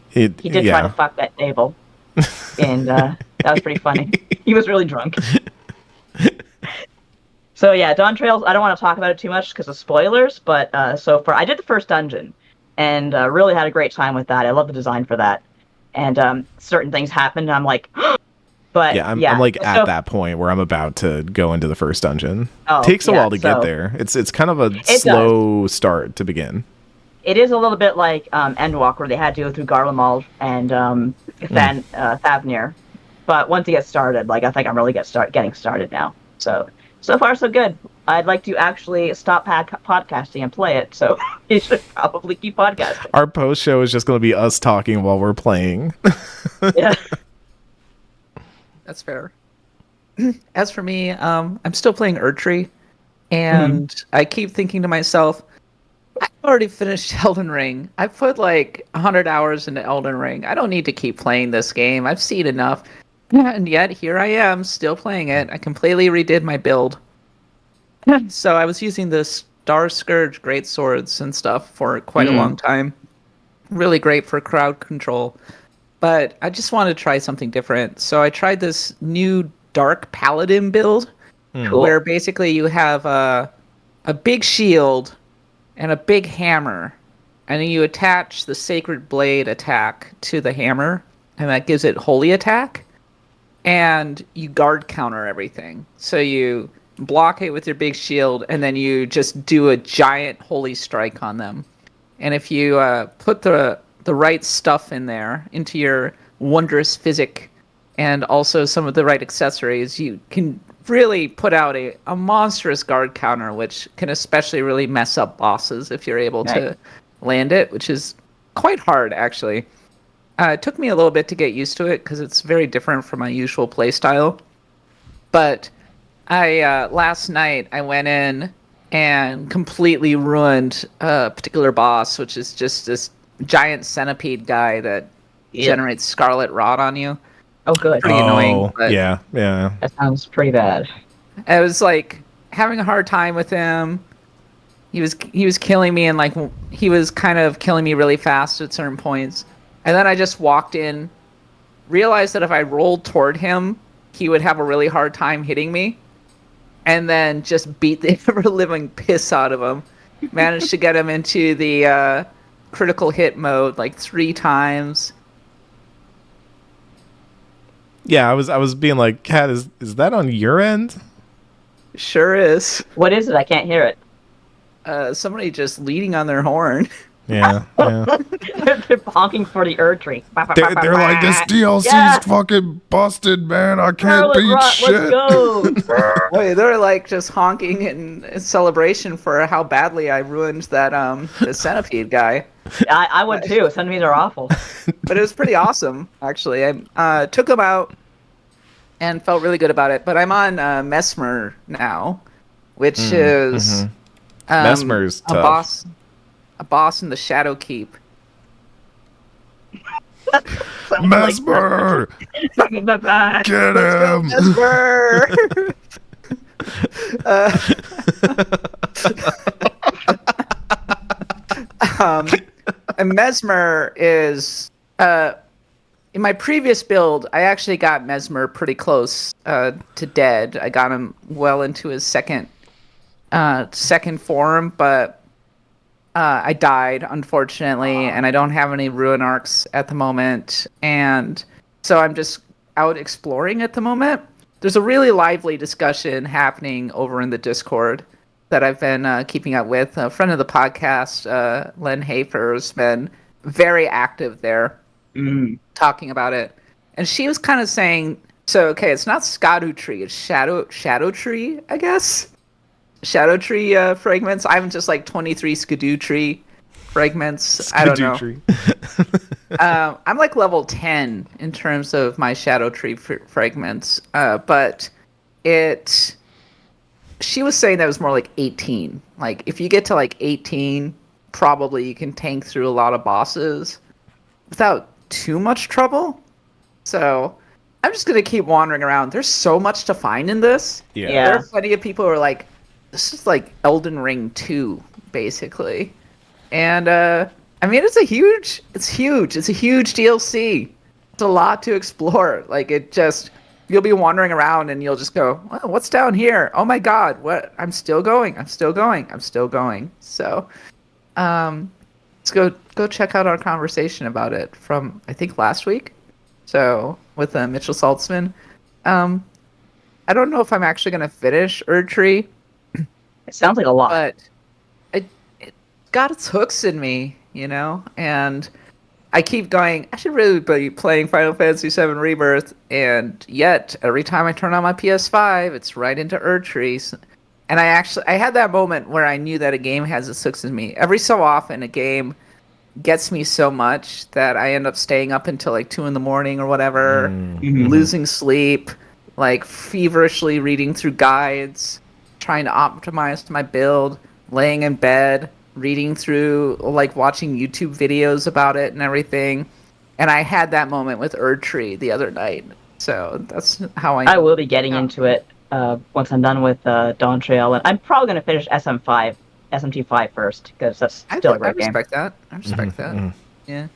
Speaker 2: He did try to fuck that table. And that was pretty funny. He was really drunk. So yeah, Dawntrail, I don't want to talk about it too much because of spoilers, but so far, I did the first dungeon, and really had a great time with that. I love the design for that. And certain things happened, and I'm like, but
Speaker 3: I'm like at that point where I'm about to go into the first dungeon. Takes a while to get there. It's kind of a slow start to begin.
Speaker 2: It is a little bit like Endwalker, where they had to go through Garlemald and Thavnir. But once you get started, like I think I'm really getting started now. So far, so good. I'd like to actually stop podcasting and play it, so you should probably keep podcasting.
Speaker 3: Our post show is just going to be us talking while we're playing.
Speaker 2: Yeah.
Speaker 1: That's fair. As for me, I'm still playing Erdtree, and I keep thinking to myself, I've already finished Elden Ring. I put like 100 hours into Elden Ring. I don't need to keep playing this game. I've seen enough. And yet, here I am, still playing it. I completely redid my build. So I was using the Star Scourge greatswords and stuff for quite a long time. Really great for crowd control. But I just wanted to try something different. So I tried this new Dark Paladin build, where basically you have a big shield and a big hammer. And then you attach the Sacred Blade attack to the hammer, and that gives it holy attack. And you guard counter everything. So you block it with your big shield, and then you just do a giant holy strike on them. And if you put the right stuff in there, into your wondrous physic, and also some of the right accessories, you can really put out a monstrous guard counter, which can especially really mess up bosses if you're able to land it, which is quite hard, actually. It took me a little bit to get used to it because it's very different from my usual playstyle. But last night I went in and completely ruined a particular boss, which is just this giant centipede guy that generates scarlet rot on you.
Speaker 2: Oh, good.
Speaker 1: Pretty annoying. But
Speaker 3: yeah.
Speaker 2: That sounds pretty bad.
Speaker 1: I was like having a hard time with him. He was killing me, and like he was kind of killing me really fast at certain points. And then I just walked in, realized that if I rolled toward him, he would have a really hard time hitting me, and then just beat the ever-living piss out of him. Managed to get him into the critical hit mode like 3 times.
Speaker 3: Yeah, I was being like, Kat, is that on your end?
Speaker 1: Sure is.
Speaker 2: What is it? I can't hear it.
Speaker 1: Somebody just leading on their horn.
Speaker 3: Yeah.
Speaker 2: They're honking for the Erdtree.
Speaker 3: They're like, this DLC's fucking busted, man. I can't beat shit.
Speaker 2: Let's go.
Speaker 1: Wait, they're like just honking in celebration for how badly I ruined that the centipede guy.
Speaker 2: I would too. Centipedes are awful.
Speaker 1: But it was pretty awesome, actually. I took him out and felt really good about it. But I'm on Mesmer now, which is
Speaker 3: Mesmer's tough.
Speaker 1: A boss in the Shadow Keep.
Speaker 3: Mesmer! Get him!
Speaker 1: Mesmer! And Mesmer is in my previous build, I actually got Mesmer pretty close to dead. I got him well into his second form, but I died, unfortunately, and I don't have any Ruin Arcs at the moment, and so I'm just out exploring at the moment. There's a really lively discussion happening over in the Discord that I've been keeping up with. A friend of the podcast, Len Hafer, has been very active there, talking about it. And she was kind of saying, so, okay, it's not Skadu Tree, it's Shadow Tree, I guess? Shadow Tree fragments. I'm just like 23 Skadu Tree fragments. I don't know. I'm like level 10 in terms of my Shadow Tree fragments. But she was saying that it was more like 18. Like, if you get to like 18, probably you can tank through a lot of bosses without too much trouble. So I'm just going to keep wandering around. There's so much to find in this.
Speaker 3: Yeah.
Speaker 1: There are plenty of people who are like, this is like Elden Ring 2, basically. And, I mean, it's huge. It's a huge DLC. It's a lot to explore. Like, you'll be wandering around and you'll just go, well, what's down here? Oh my God, what? I'm still going. So, let's go check out our conversation about it from, I think, last week. So, with Mitchell Saltzman. I don't know if I'm actually going to finish Erdtree.
Speaker 2: It sounds like a lot.
Speaker 1: But it got its hooks in me, and I keep going, I should really be playing Final Fantasy VII Rebirth, and yet, every time I turn on my PS5, it's right into Erdtree. And I had that moment where I knew that a game has its hooks in me. Every so often, a game gets me so much that I end up staying up until like 2 a.m. or whatever, losing sleep, like feverishly reading through guides, trying to optimize my build, laying in bed, reading through, like watching YouTube videos about it and everything. And I had that moment with Erdtree the other night. So that's how I
Speaker 2: will be getting into it once I'm done with Dawntrail. And I'm probably going to finish SMT5 first, because that's still a great game.
Speaker 1: I respect that. Yeah.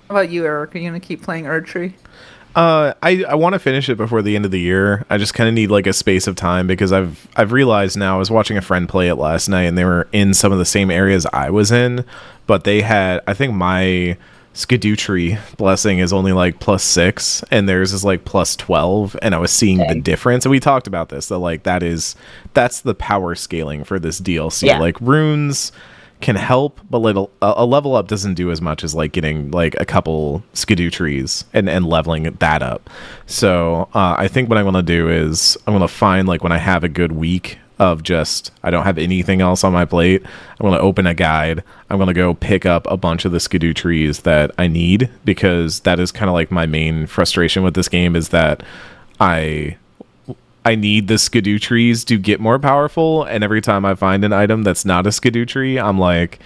Speaker 1: How about you, Eric? Are you going to keep playing Erdtree?
Speaker 3: I want to finish it before the end of the year. I just kind of need like a space of time, because I've realized now, I was watching a friend play it last night and they were in some of the same areas I was in, but they had, I think my Skadu Tree blessing is only like +6 and theirs is like +12, and I was seeing the difference. And we talked about this, that like that's the power scaling for this DLC. Yeah. Like runes can help, but a level up doesn't do as much as like getting like a couple Skadu trees and leveling that up. So I think what I'm going to do is I'm going to find, like, when I have a good week of just, I don't have anything else on my plate, I'm going to open a guide. I'm going to go pick up a bunch of the Skadu trees that I need, because that is kind of like my main frustration with this game, is that I need the Skadu trees to get more powerful, and every time I find an item that's not a Skadu tree, I'm like,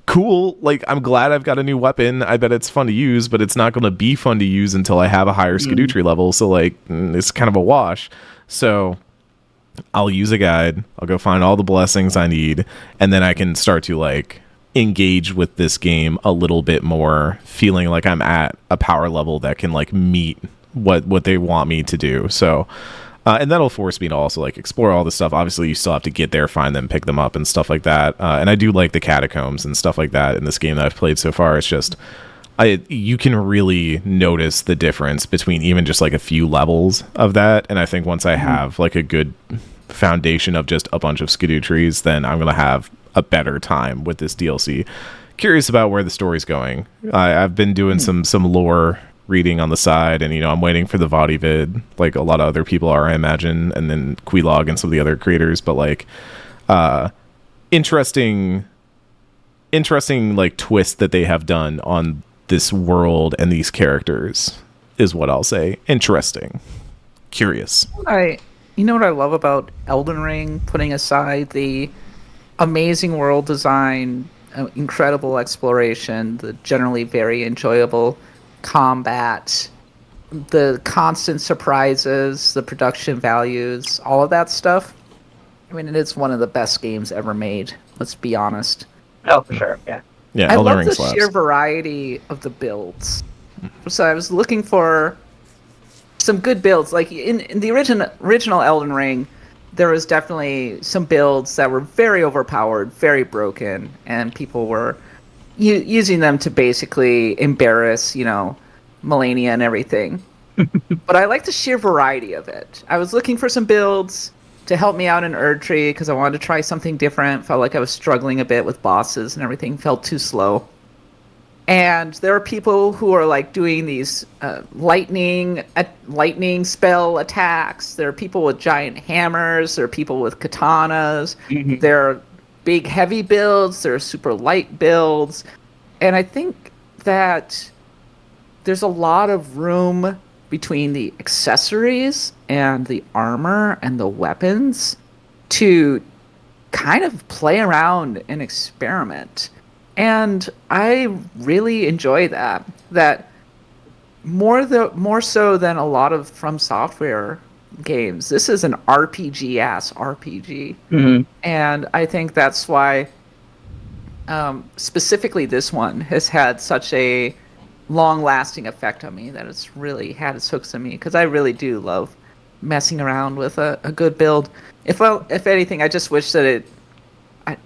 Speaker 3: cool, like, I'm glad I've got a new weapon, I bet it's fun to use, but it's not going to be fun to use until I have a higher Skadu tree level, so, like, it's kind of a wash. So I'll use a guide, I'll go find all the blessings I need, and then I can start to, like, engage with this game a little bit more, feeling like I'm at a power level that can, like, meet what they want me to do. So and that'll force me to also like explore all this stuff. Obviously you still have to get there, find them, pick them up and stuff like that, and I do like the catacombs and stuff like that in this game that I've played so far. It's just you can really notice the difference between even just like a few levels of that, and I think once I have like a good foundation of just a bunch of Skadu trees, then I'm gonna have a better time with this DLC. Curious about where the story's going. I've been doing some lore reading on the side, and I'm waiting for the VOD vid, like a lot of other people are, I imagine, and then Quilog and some of the other creators. But like interesting like twist that they have done on this world and these characters is what I'll say. Interesting, curious.
Speaker 1: You know what I love about Elden Ring, putting aside the amazing world design, incredible exploration, the generally very enjoyable combat, the constant surprises, the production values, all of that stuff. I mean, it is one of the best games ever made. Let's be honest.
Speaker 2: Oh, for sure. Yeah.
Speaker 3: Yeah.
Speaker 1: I love the sheer variety of the builds. So I was looking for some good builds. Like in the original Elden Ring, there was definitely some builds that were very overpowered, very broken, and people were using them to basically embarrass, Melania and everything. But I like the sheer variety of it. I was looking for some builds to help me out in Erdtree because I wanted to try something different. Felt like I was struggling a bit with bosses and everything. Felt too slow. And there are people who are like doing these lightning spell attacks. There are people with giant hammers. There are people with katanas.
Speaker 2: Mm-hmm.
Speaker 1: There are big heavy builds. There are super light builds. And I think that there's a lot of room between the accessories and the armor and the weapons to kind of play around and experiment. And I really enjoy that. That more so than a lot of From Software games. This is an RPG-ass RPG.
Speaker 2: Mm-hmm.
Speaker 1: And I think that's why specifically this one has had such a long-lasting effect on me, that it's really had its hooks in me, because I really do love messing around with a good build. If anything, I just wish that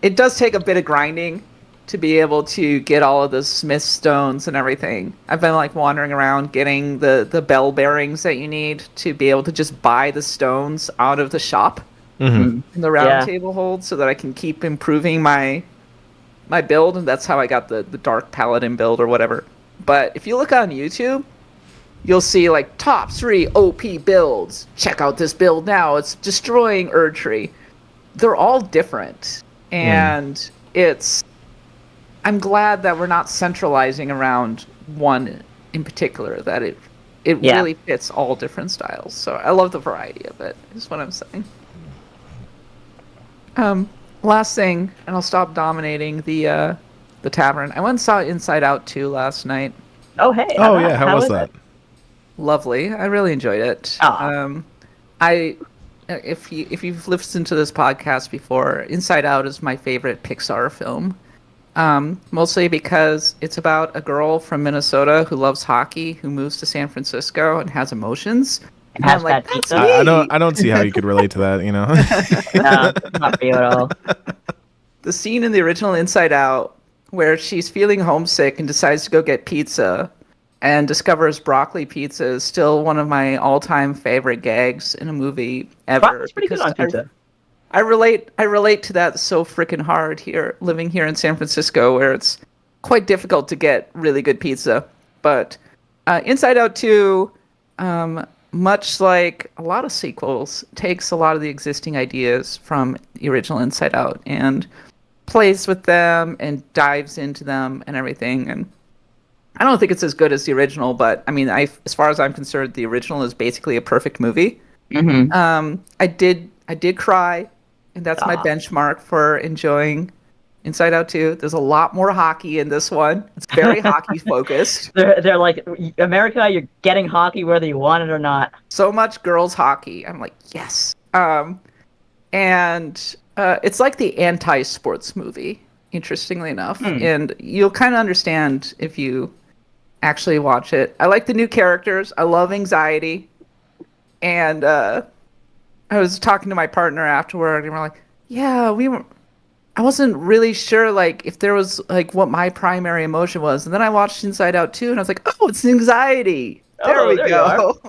Speaker 1: it does take a bit of grinding to be able to get all of the smith stones and everything. I've been like wandering around getting the bell bearings that you need to be able to just buy the stones out of the shop in the round table hold, so that I can keep improving my build, and that's how I got the Dark Paladin build or whatever. But if you look on YouTube, you'll see like top 3 OP builds. Check out this build now. It's destroying Erdtree. They're all different. And I'm glad that we're not centralizing around one in particular, that it really fits all different styles. So I love the variety of it, is what I'm saying. Last thing, and I'll stop dominating the tavern. I went and saw Inside Out 2 last night.
Speaker 2: Oh, hey.
Speaker 3: Oh, yeah. How was that?
Speaker 1: Lovely. I really enjoyed it. If you've listened to this podcast before, Inside Out is my favorite Pixar film. Mostly because it's about a girl from Minnesota who loves hockey, who moves to San Francisco and has emotions.
Speaker 2: And has bad pizza.
Speaker 3: I don't see how you could relate to that,
Speaker 2: No, not for you at all.
Speaker 1: The scene in the original Inside Out where she's feeling homesick and decides to go get pizza and discovers broccoli pizza is still one of my all-time favorite gags in a movie ever.
Speaker 2: It's pretty good on pizza.
Speaker 1: I relate to that so freaking hard here, living here in San Francisco, where it's quite difficult to get really good pizza. But Inside Out 2, much like a lot of sequels, takes a lot of the existing ideas from the original Inside Out and plays with them and dives into them and everything. And I don't think it's as good as the original, but I mean, as far as I'm concerned, the original is basically a perfect movie.
Speaker 2: Mm-hmm.
Speaker 1: I did cry, and that's my benchmark for enjoying Inside Out 2. There's a lot more hockey in this one. It's very hockey focused.
Speaker 2: They're like, America, you're getting hockey whether you want it or not.
Speaker 1: So much girls hockey. I'm like, yes. And it's like the anti-sports movie, interestingly enough. And you'll kind of understand if you actually watch it. I like the new characters. I love Anxiety. And I was talking to my partner afterward, and we're like, yeah, I wasn't really sure, like, if there was, like, what my primary emotion was. And then I watched Inside Out 2, and I was like, oh, it's anxiety. There we go.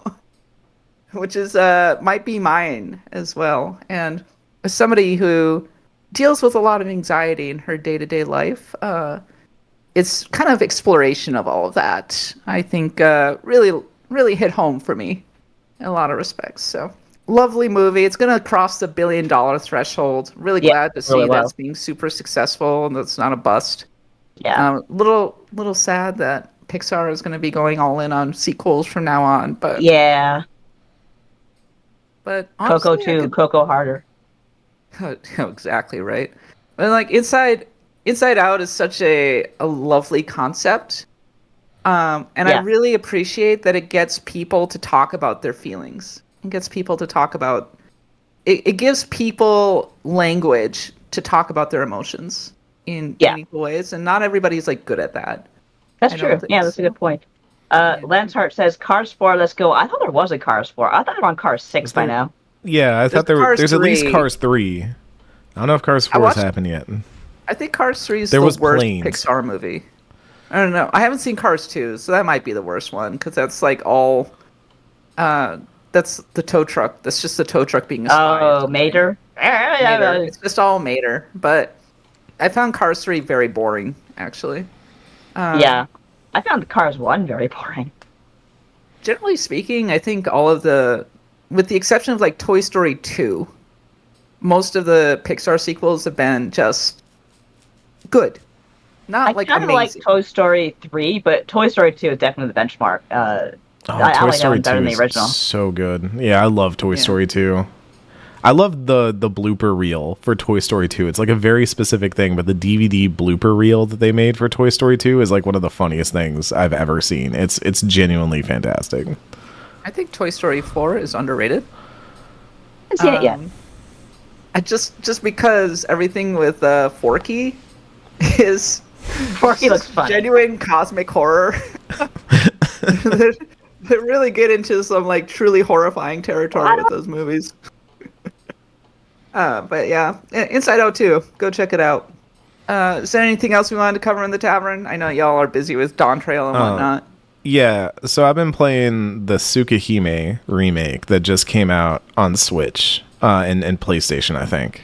Speaker 1: Which is, might be mine as well. And as somebody who deals with a lot of anxiety in her day-to-day life, it's kind of exploration of all of that. I think really, really hit home for me in a lot of respects. So, lovely movie. It's going to cross the $1 billion threshold. Really glad to see that's being super successful and that's not a bust.
Speaker 2: Yeah.
Speaker 1: Little sad that Pixar is going to be going all in on sequels from now on. But
Speaker 2: yeah.
Speaker 1: But
Speaker 2: honestly, Coco 2, Coco harder.
Speaker 1: Oh, exactly right. But like Inside Out is such a lovely concept. And I really appreciate that it gets people to talk about their feelings. It gets people to talk about... It gives people language to talk about their emotions in meaningful ways. And not everybody's like good at that.
Speaker 2: That's true. Yeah, that's a good point. Lance says Cars 4, let's go. I thought there was a Cars 4. I thought they were on Cars 6 by now.
Speaker 3: Yeah, I thought there's at least Cars 3. I don't know if Cars 4 has happened yet.
Speaker 1: I think Cars 3 is the worst Pixar movie. I don't know. I haven't seen Cars 2, so that might be the worst one, because that's like all... that's the tow truck. That's just the tow truck being a spy.
Speaker 2: Oh, Mater?
Speaker 1: Mater. It's just all Mater. But I found Cars 3 very boring, actually.
Speaker 2: Yeah. I found the Cars 1 very boring.
Speaker 1: Generally speaking, I think all of the... With the exception of like Toy Story 2, most of the Pixar sequels have been just good. Not like amazing. I kind of like
Speaker 2: Toy Story 3, but Toy Story 2 is definitely the benchmark. I
Speaker 3: Toy
Speaker 2: like
Speaker 3: Story
Speaker 2: that
Speaker 3: 2
Speaker 2: in the original.
Speaker 3: is so good. Yeah, I love Toy Story 2. I love the blooper reel for Toy Story 2. It's like a very specific thing, but the DVD blooper reel that they made for Toy Story 2 is like one of the funniest things I've ever seen. It's genuinely fantastic.
Speaker 1: I think Toy Story 4 is underrated.
Speaker 2: I haven't seen it yet.
Speaker 1: I just because everything with Forky is
Speaker 2: Forky looks fun.
Speaker 1: Genuine cosmic horror. They really get into some like truly horrifying territory with those movies. But yeah, Inside Out 2. Go check it out. Is there anything else we wanted to cover in the tavern? I know y'all are busy with Dawntrail and whatnot.
Speaker 3: Yeah, so I've been playing the Tsukihime remake that just came out on Switch and PlayStation, I think.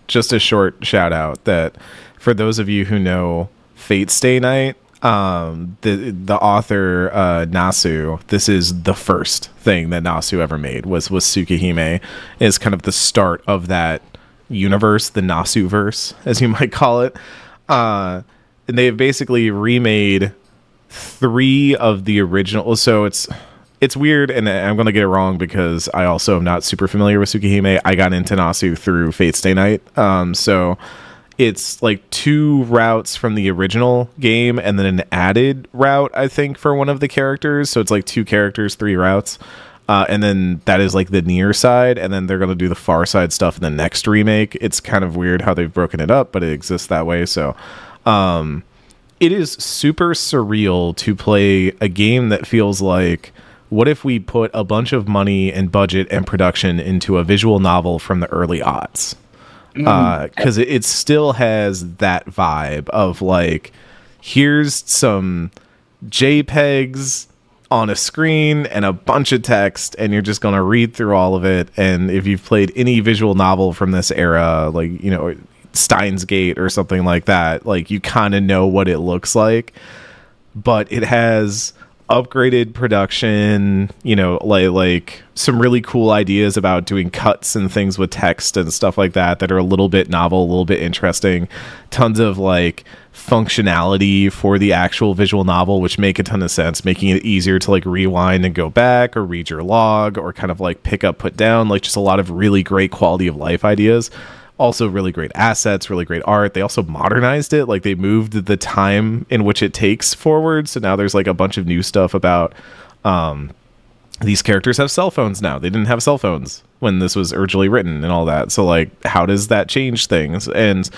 Speaker 3: Just a short shout out that for those of you who know Fate Stay Night, the author Nasu, this is the first thing that Nasu ever made was Tsukihime, is kind of the start of that universe, the Nasu-verse, as you might call it. And they've basically remade 3 of the original. So it's weird, and I'm going to get it wrong because I also am not super familiar with Tsukihime. I got into Nasu through Fate Stay Night. So it's like 2 routes from the original game and then an added route, I think, for one of the characters. So it's like 2 characters, 3 routes. And then that is like the near side, and then they're going to do the far side stuff in the next remake. It's kind of weird how they've broken it up, but it exists that way. So it is super surreal to play a game that feels like, what if we put a bunch of money and budget and production into a visual novel from the early aughts? Because it still has that vibe of like, here's some JPEGs on a screen and a bunch of text, and you're just going to read through all of it. And if you've played any visual novel from this era, like, you know, Steins Gate or something like that, like, you kind of know what it looks like. But it has upgraded production, you know, like some really cool ideas about doing cuts and things with text and stuff like that are a little bit novel, a little bit interesting. Tons of like functionality for the actual visual novel, which make a ton of sense, making it easier to like rewind and go back or read your log or kind of like pick up, put down, like just a lot of really great quality of life ideas. Also really great assets, really great art. They also modernized it. Like, they moved the time in which it takes forward. So now there's like a bunch of new stuff about these characters have cell phones now. They didn't have cell phones when this was originally written and all that. So like, how does that change things? And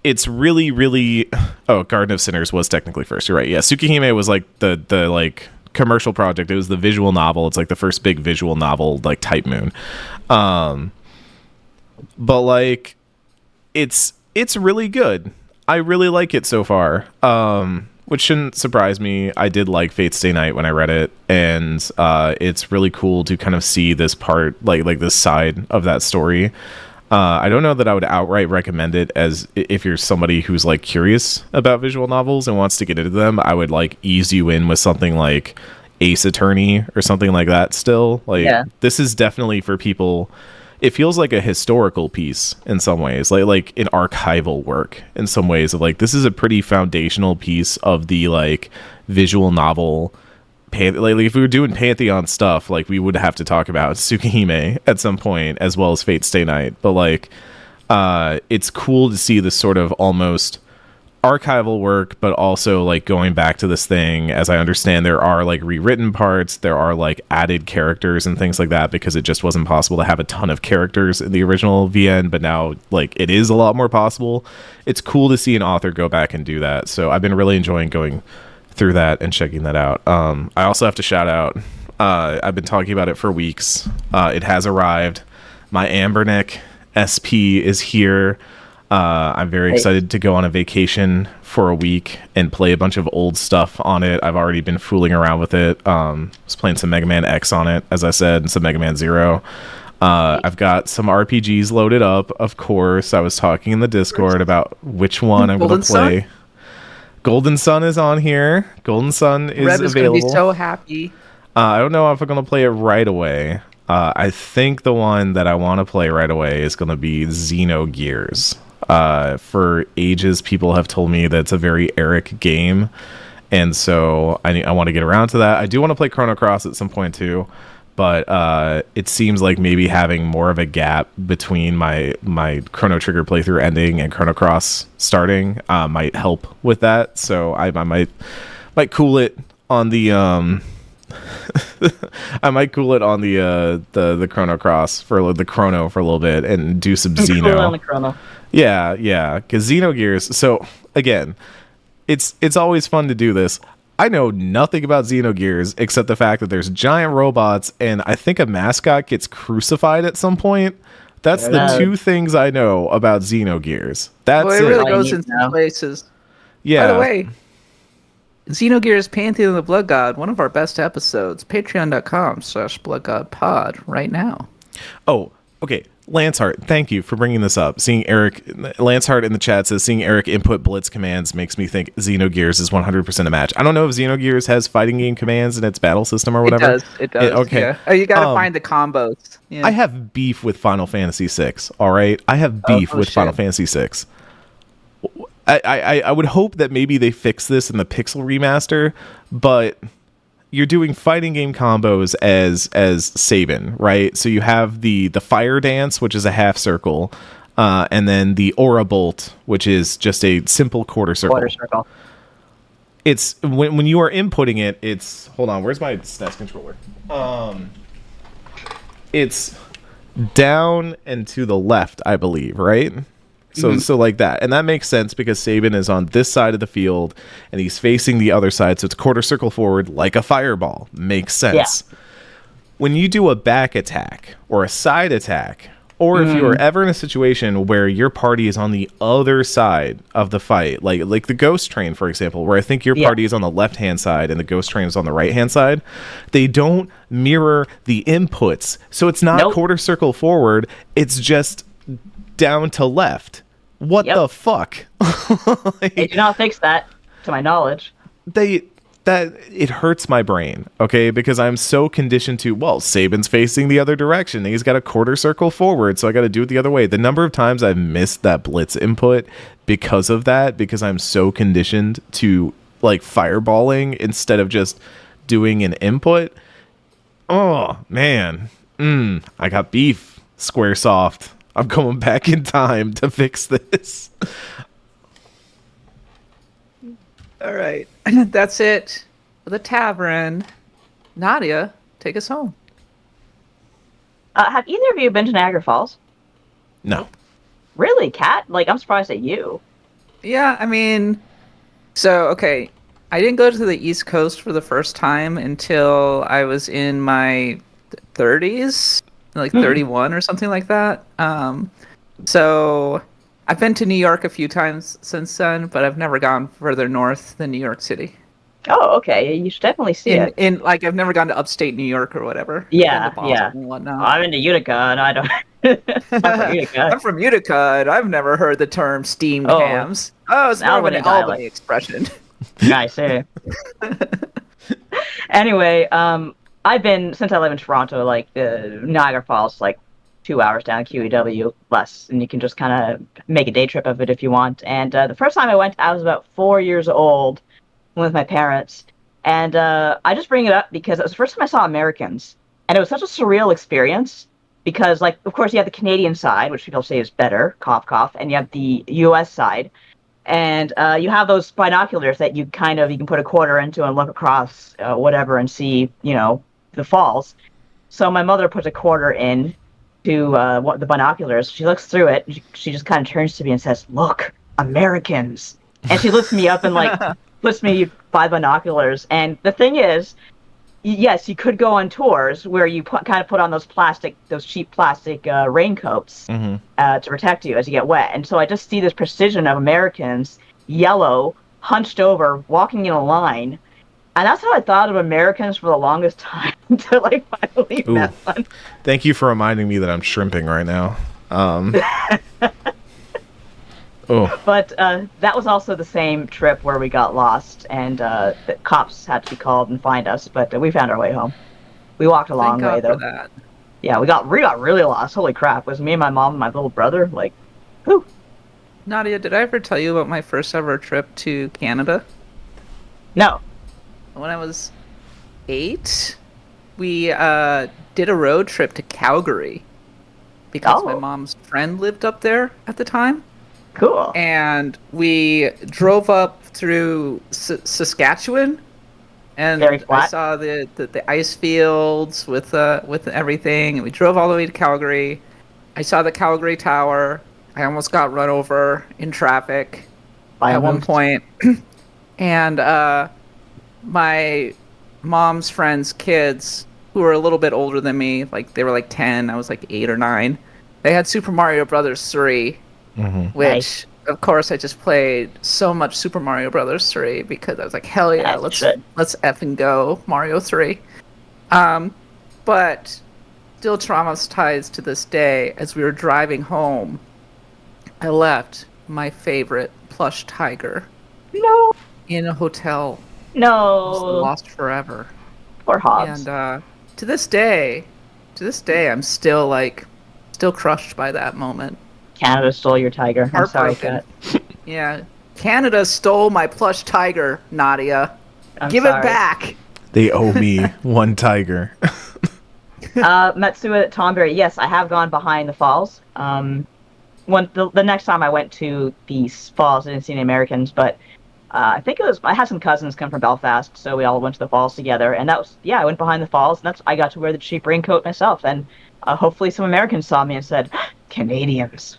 Speaker 3: it's really, really... Oh, Garden of Sinners was technically first. You're right. Yeah, Tsukihime was like the like commercial project. It was the visual novel. It's like the first big visual novel, like Type Moon. But like, it's really good. I really like it so far, which shouldn't surprise me. I did like Fate Stay Night when I read it, and it's really cool to kind of see this part, like this side of that story. I don't know that I would outright recommend it as if you're somebody who's like curious about visual novels and wants to get into them. I would like ease you in with something like Ace Attorney or something like that. Still, like, This is definitely for people. It feels like a historical piece in some ways, like an archival work in some ways, of like, this is a pretty foundational piece of the like visual novel. Like, if we were doing Pantheon stuff, like, we would have to talk about Tsukihime at some point, as well as Fate Stay Night. But like, it's cool to see this sort of almost archival work, but also like going back to this thing. As I understand, there are like rewritten parts, there are like added characters and things like that, because it just wasn't possible to have a ton of characters in the original VN, but now like it is a lot more possible. It's cool to see an author go back and do that. So I've been really enjoying going through that and checking that out. I also have to shout out, I've been talking about it for weeks. It has arrived. My Ambernick SP is here. I'm very excited to go on a vacation for a week and play a bunch of old stuff on it. I've already been fooling around with it. Was playing some Mega Man X on it, as I said, and some Mega Man Zero. I've got some RPGs loaded up, of course. I was talking in the Discord about which one I'm going to play. Golden Sun is on here. Golden Sun is
Speaker 1: Reb is
Speaker 3: available.
Speaker 1: going to be so happy.
Speaker 3: I don't know if I'm going to play it right away. I think the one that I want to play right away is going to be Xenogears. For ages, people have told me that it's a very Eric game, and so I want to get around to that. I do want to play Chrono Cross at some point too, but it seems like maybe having more of a gap between my Chrono Trigger playthrough ending and Chrono Cross starting might help with that. So I might cool it on the I might cool it on the Chrono Cross for the Chrono for a little bit and do some Xeno.
Speaker 2: Cool on the Chrono.
Speaker 3: Yeah, because Xenogears. So again, it's always fun to do this. I know nothing about Xenogears except the fact that there's giant robots and I think a mascot gets crucified at some point. That's the two things I know about Xenogears. That's
Speaker 1: it really goes in some places.
Speaker 3: Yeah.
Speaker 1: By the way, Xenogears Pantheon of the Blood God, one of our best episodes, patreon.com/bloodgodpod right now.
Speaker 3: Oh, okay. Lance Hart, thank you for bringing this up. Lance Hart in the chat says, seeing Eric input blitz commands makes me think Xenogears is 100% a match. I don't know if Xenogears has fighting game commands in its battle system or whatever.
Speaker 1: It does.
Speaker 3: Okay.
Speaker 1: Yeah. Oh, you got to find the combos. Yeah.
Speaker 3: I have beef with Final Fantasy VI, all right? I have beef with Final Fantasy VI. I would hope that maybe they fix this in the Pixel remaster, but you're doing fighting game combos as Sabin, right? So you have the fire dance, which is a half circle, and then the aura bolt, which is just a simple quarter circle. It's when you are inputting it, it's hold on, where's my SNES controller? It's down and to the left, I believe, right? So like that. And that makes sense because Sabin is on this side of the field and he's facing the other side. So it's quarter circle forward like a fireball. Makes sense. Yeah. When you do a back attack or a side attack, or if you are ever in a situation where your party is on the other side of the fight, like the Ghost Train, for example, where I think your party is on the left-hand side and the Ghost Train is on the right-hand side, they don't mirror the inputs. So it's not quarter circle forward. It's just down to left. What the fuck?
Speaker 2: They do not fix that, to my knowledge.
Speaker 3: It hurts my brain, okay? Because I'm so conditioned to, well, Sabin's facing the other direction. He's got a quarter circle forward, so I got to do it the other way. The number of times I've missed that blitz input because of that, because I'm so conditioned to like fireballing instead of just doing an input. Oh man, I got beef, Squaresoft. I'm going back in time to fix this.
Speaker 1: All right. That's it for the tavern. Nadia, take us home.
Speaker 2: Have either of you been to Niagara Falls?
Speaker 3: No.
Speaker 2: Really, Kat? Like, I'm surprised at you.
Speaker 1: Yeah, I mean, so, okay. I didn't go to the East Coast for the first time until I was in my 30s. Like 31 or something like that. So I've been to New York a few times since then, but I've never gone further north than New York City.
Speaker 2: Oh, okay. You should definitely see it.
Speaker 1: Like I've never gone to upstate New York or whatever.
Speaker 2: Yeah,
Speaker 1: And whatnot.
Speaker 2: I'm into Utica, and I don't.
Speaker 1: I'm from Utica, and I've never heard the term steamed hams. Oh, it's more of an Albany expression.
Speaker 2: I see. Anyway, I've been, since I live in Toronto, like, Niagara Falls, like, 2 hours down QEW, less, and you can just kind of make a day trip of it if you want. And the first time I went, I was about 4 years old with my parents, and I just bring it up because it was the first time I saw Americans, and it was such a surreal experience, because, like, of course, you have the Canadian side, which people say is better, cough, cough, and you have the U.S. side, and you have those binoculars that you can put a quarter into and look across whatever and see, the falls. So my mother puts a quarter in to the binoculars. She looks through it. And she just kind of turns to me and says, "Look, Americans." And she lifts me up and like puts me by binoculars. And the thing is, yes, you could go on tours where you kind of put on those cheap plastic raincoats to protect you as you get wet. And so I just see this precision of Americans, yellow, hunched over, walking in a line. And that's how I thought of Americans for the longest time until I finally met one.
Speaker 3: Thank you for reminding me that I'm shrimping right now.
Speaker 2: But that was also the same trip where we got lost, and the cops had to be called and find us. But we found our way home. We walked a long way, though. For that. Yeah, we got really lost. Holy crap! It was me and my mom and my little brother. Like, whew.
Speaker 1: Nadia, did I ever tell you about my first ever trip to Canada?
Speaker 2: No.
Speaker 1: When I was 8, we did a road trip to Calgary because my mom's friend lived up there at the time.
Speaker 2: Cool.
Speaker 1: And we drove up through Saskatchewan, and I saw the ice fields with everything. And we drove all the way to Calgary. I saw the Calgary Tower. I almost got run over in traffic at one point. And my mom's friend's kids, who were a little bit older than me, like they were like 10, I was like 8 or 9. They had Super Mario Brothers 3. Which, of course, I just played so much Super Mario Brothers 3 because I was like, hell yeah, let's effing go Mario 3. But still traumatized to this day. As we were driving home, I left my favorite plush tiger in a hotel.
Speaker 2: No.
Speaker 1: Lost forever.
Speaker 2: Poor Hobbs.
Speaker 1: And to this day, I'm still crushed by that moment.
Speaker 2: Canada stole your tiger. I'm sorry, Kat.
Speaker 1: Yeah. Canada stole my plush tiger, Nadia. Give it back.
Speaker 3: They owe me one tiger.
Speaker 2: Matsuya Tomberry, yes, I have gone behind the falls. The next time I went to the falls, I didn't see any Americans, but I think I had some cousins come from Belfast, so we all went to the falls together. And I went behind the falls, and I got to wear the cheap raincoat myself. And hopefully some Americans saw me and said, Canadians.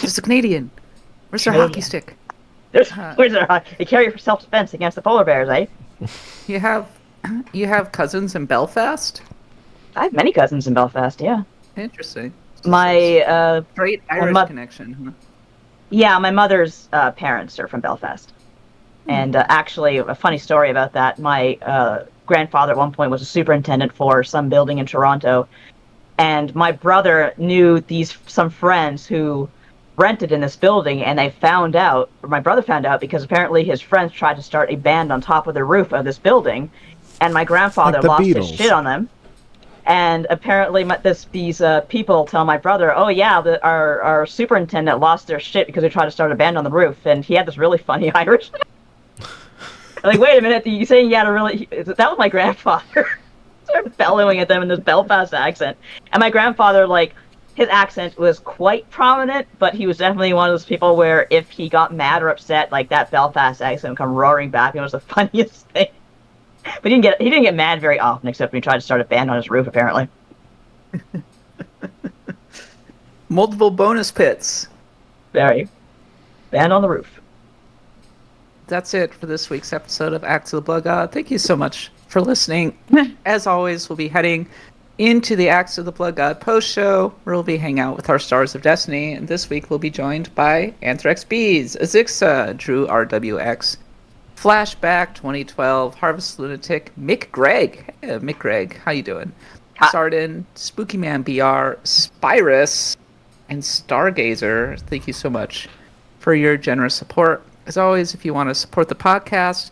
Speaker 1: There's a Canadian. Where's their hockey stick?
Speaker 2: Where's their hockey? They carry for self-defense against the polar bears, eh?
Speaker 1: You have cousins in Belfast?
Speaker 2: I have many cousins in Belfast, yeah.
Speaker 1: Interesting.
Speaker 2: My
Speaker 1: great Irish connection, huh?
Speaker 2: Yeah, my mother's parents are from Belfast. And actually, a funny story about that, my grandfather at one point was a superintendent for some building in Toronto, and my brother knew some friends who rented in this building, and my brother found out because apparently his friends tried to start a band on top of the roof of this building, and my grandfather lost his shit on them. And apparently these people tell my brother, oh yeah, our superintendent lost their shit because they tried to start a band on the roof, and he had this really funny Irish. Like, wait a minute, you saying he had that was my grandfather. Started bellowing at them in this Belfast accent. And my grandfather, his accent was quite prominent, but he was definitely one of those people where if he got mad or upset, that Belfast accent would come roaring back. It was the funniest thing. But he didn't get mad very often, except when he tried to start a band on his roof, apparently.
Speaker 1: Multiple bonus pits.
Speaker 2: Very. Band on the roof.
Speaker 1: That's it for this week's episode of Acts of the Blood God. Thank you so much for listening. As always, we'll be heading into the Acts of the Blood God post-show, where we'll be hanging out with our Stars of Destiny, and this week we'll be joined by Anthrax Bees, Azixa, Drew RWX, Flashback 2012, Harvest Lunatic, Mick Gregg. Hey, Mick Gregg, how you doing? Sardin, Spooky Man BR, Spyrus, and Stargazer. Thank you so much for your generous support. As always, if you want to support the podcast,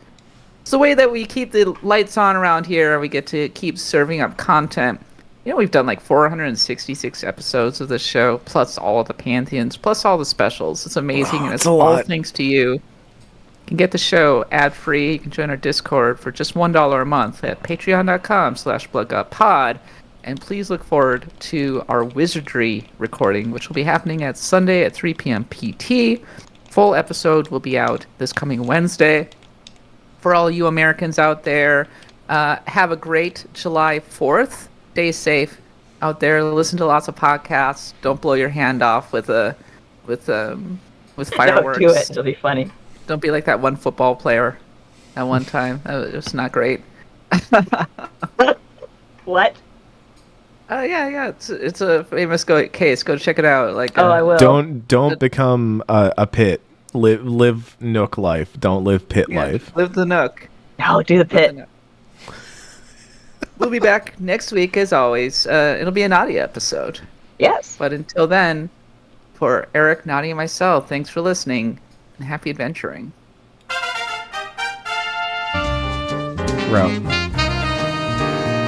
Speaker 1: it's the way that we keep the lights on around here. We get to keep serving up content. We've done 466 episodes of this show, plus all of the Pantheons, plus all the specials. It's amazing, and it's all thanks to you. You can get the show ad-free. You can join our Discord for just $1 a month at patreon.com/bloodgodpod. And please look forward to our Wizardry recording, which will be happening at Sunday at 3 p.m. PT. Full episode will be out this coming Wednesday. For all you Americans out there, have a great July 4th. Stay safe out there. Listen to lots of podcasts. Don't blow your hand off with fireworks.
Speaker 2: Don't do it. It'll be funny.
Speaker 1: Don't be like that one football player. at one time. It was not great.
Speaker 2: What?
Speaker 1: Yeah. It's a famous case. Go check it out. Like,
Speaker 2: I will.
Speaker 3: Don't become a pit. Live Nook life. Don't live pit life.
Speaker 1: Live the Nook.
Speaker 2: No, do the pit.
Speaker 1: We'll be back next week as always. It'll be a Nadia episode.
Speaker 2: Yes.
Speaker 1: But until then, for Eric, Nadia, and myself, thanks for listening and happy adventuring.
Speaker 3: Route.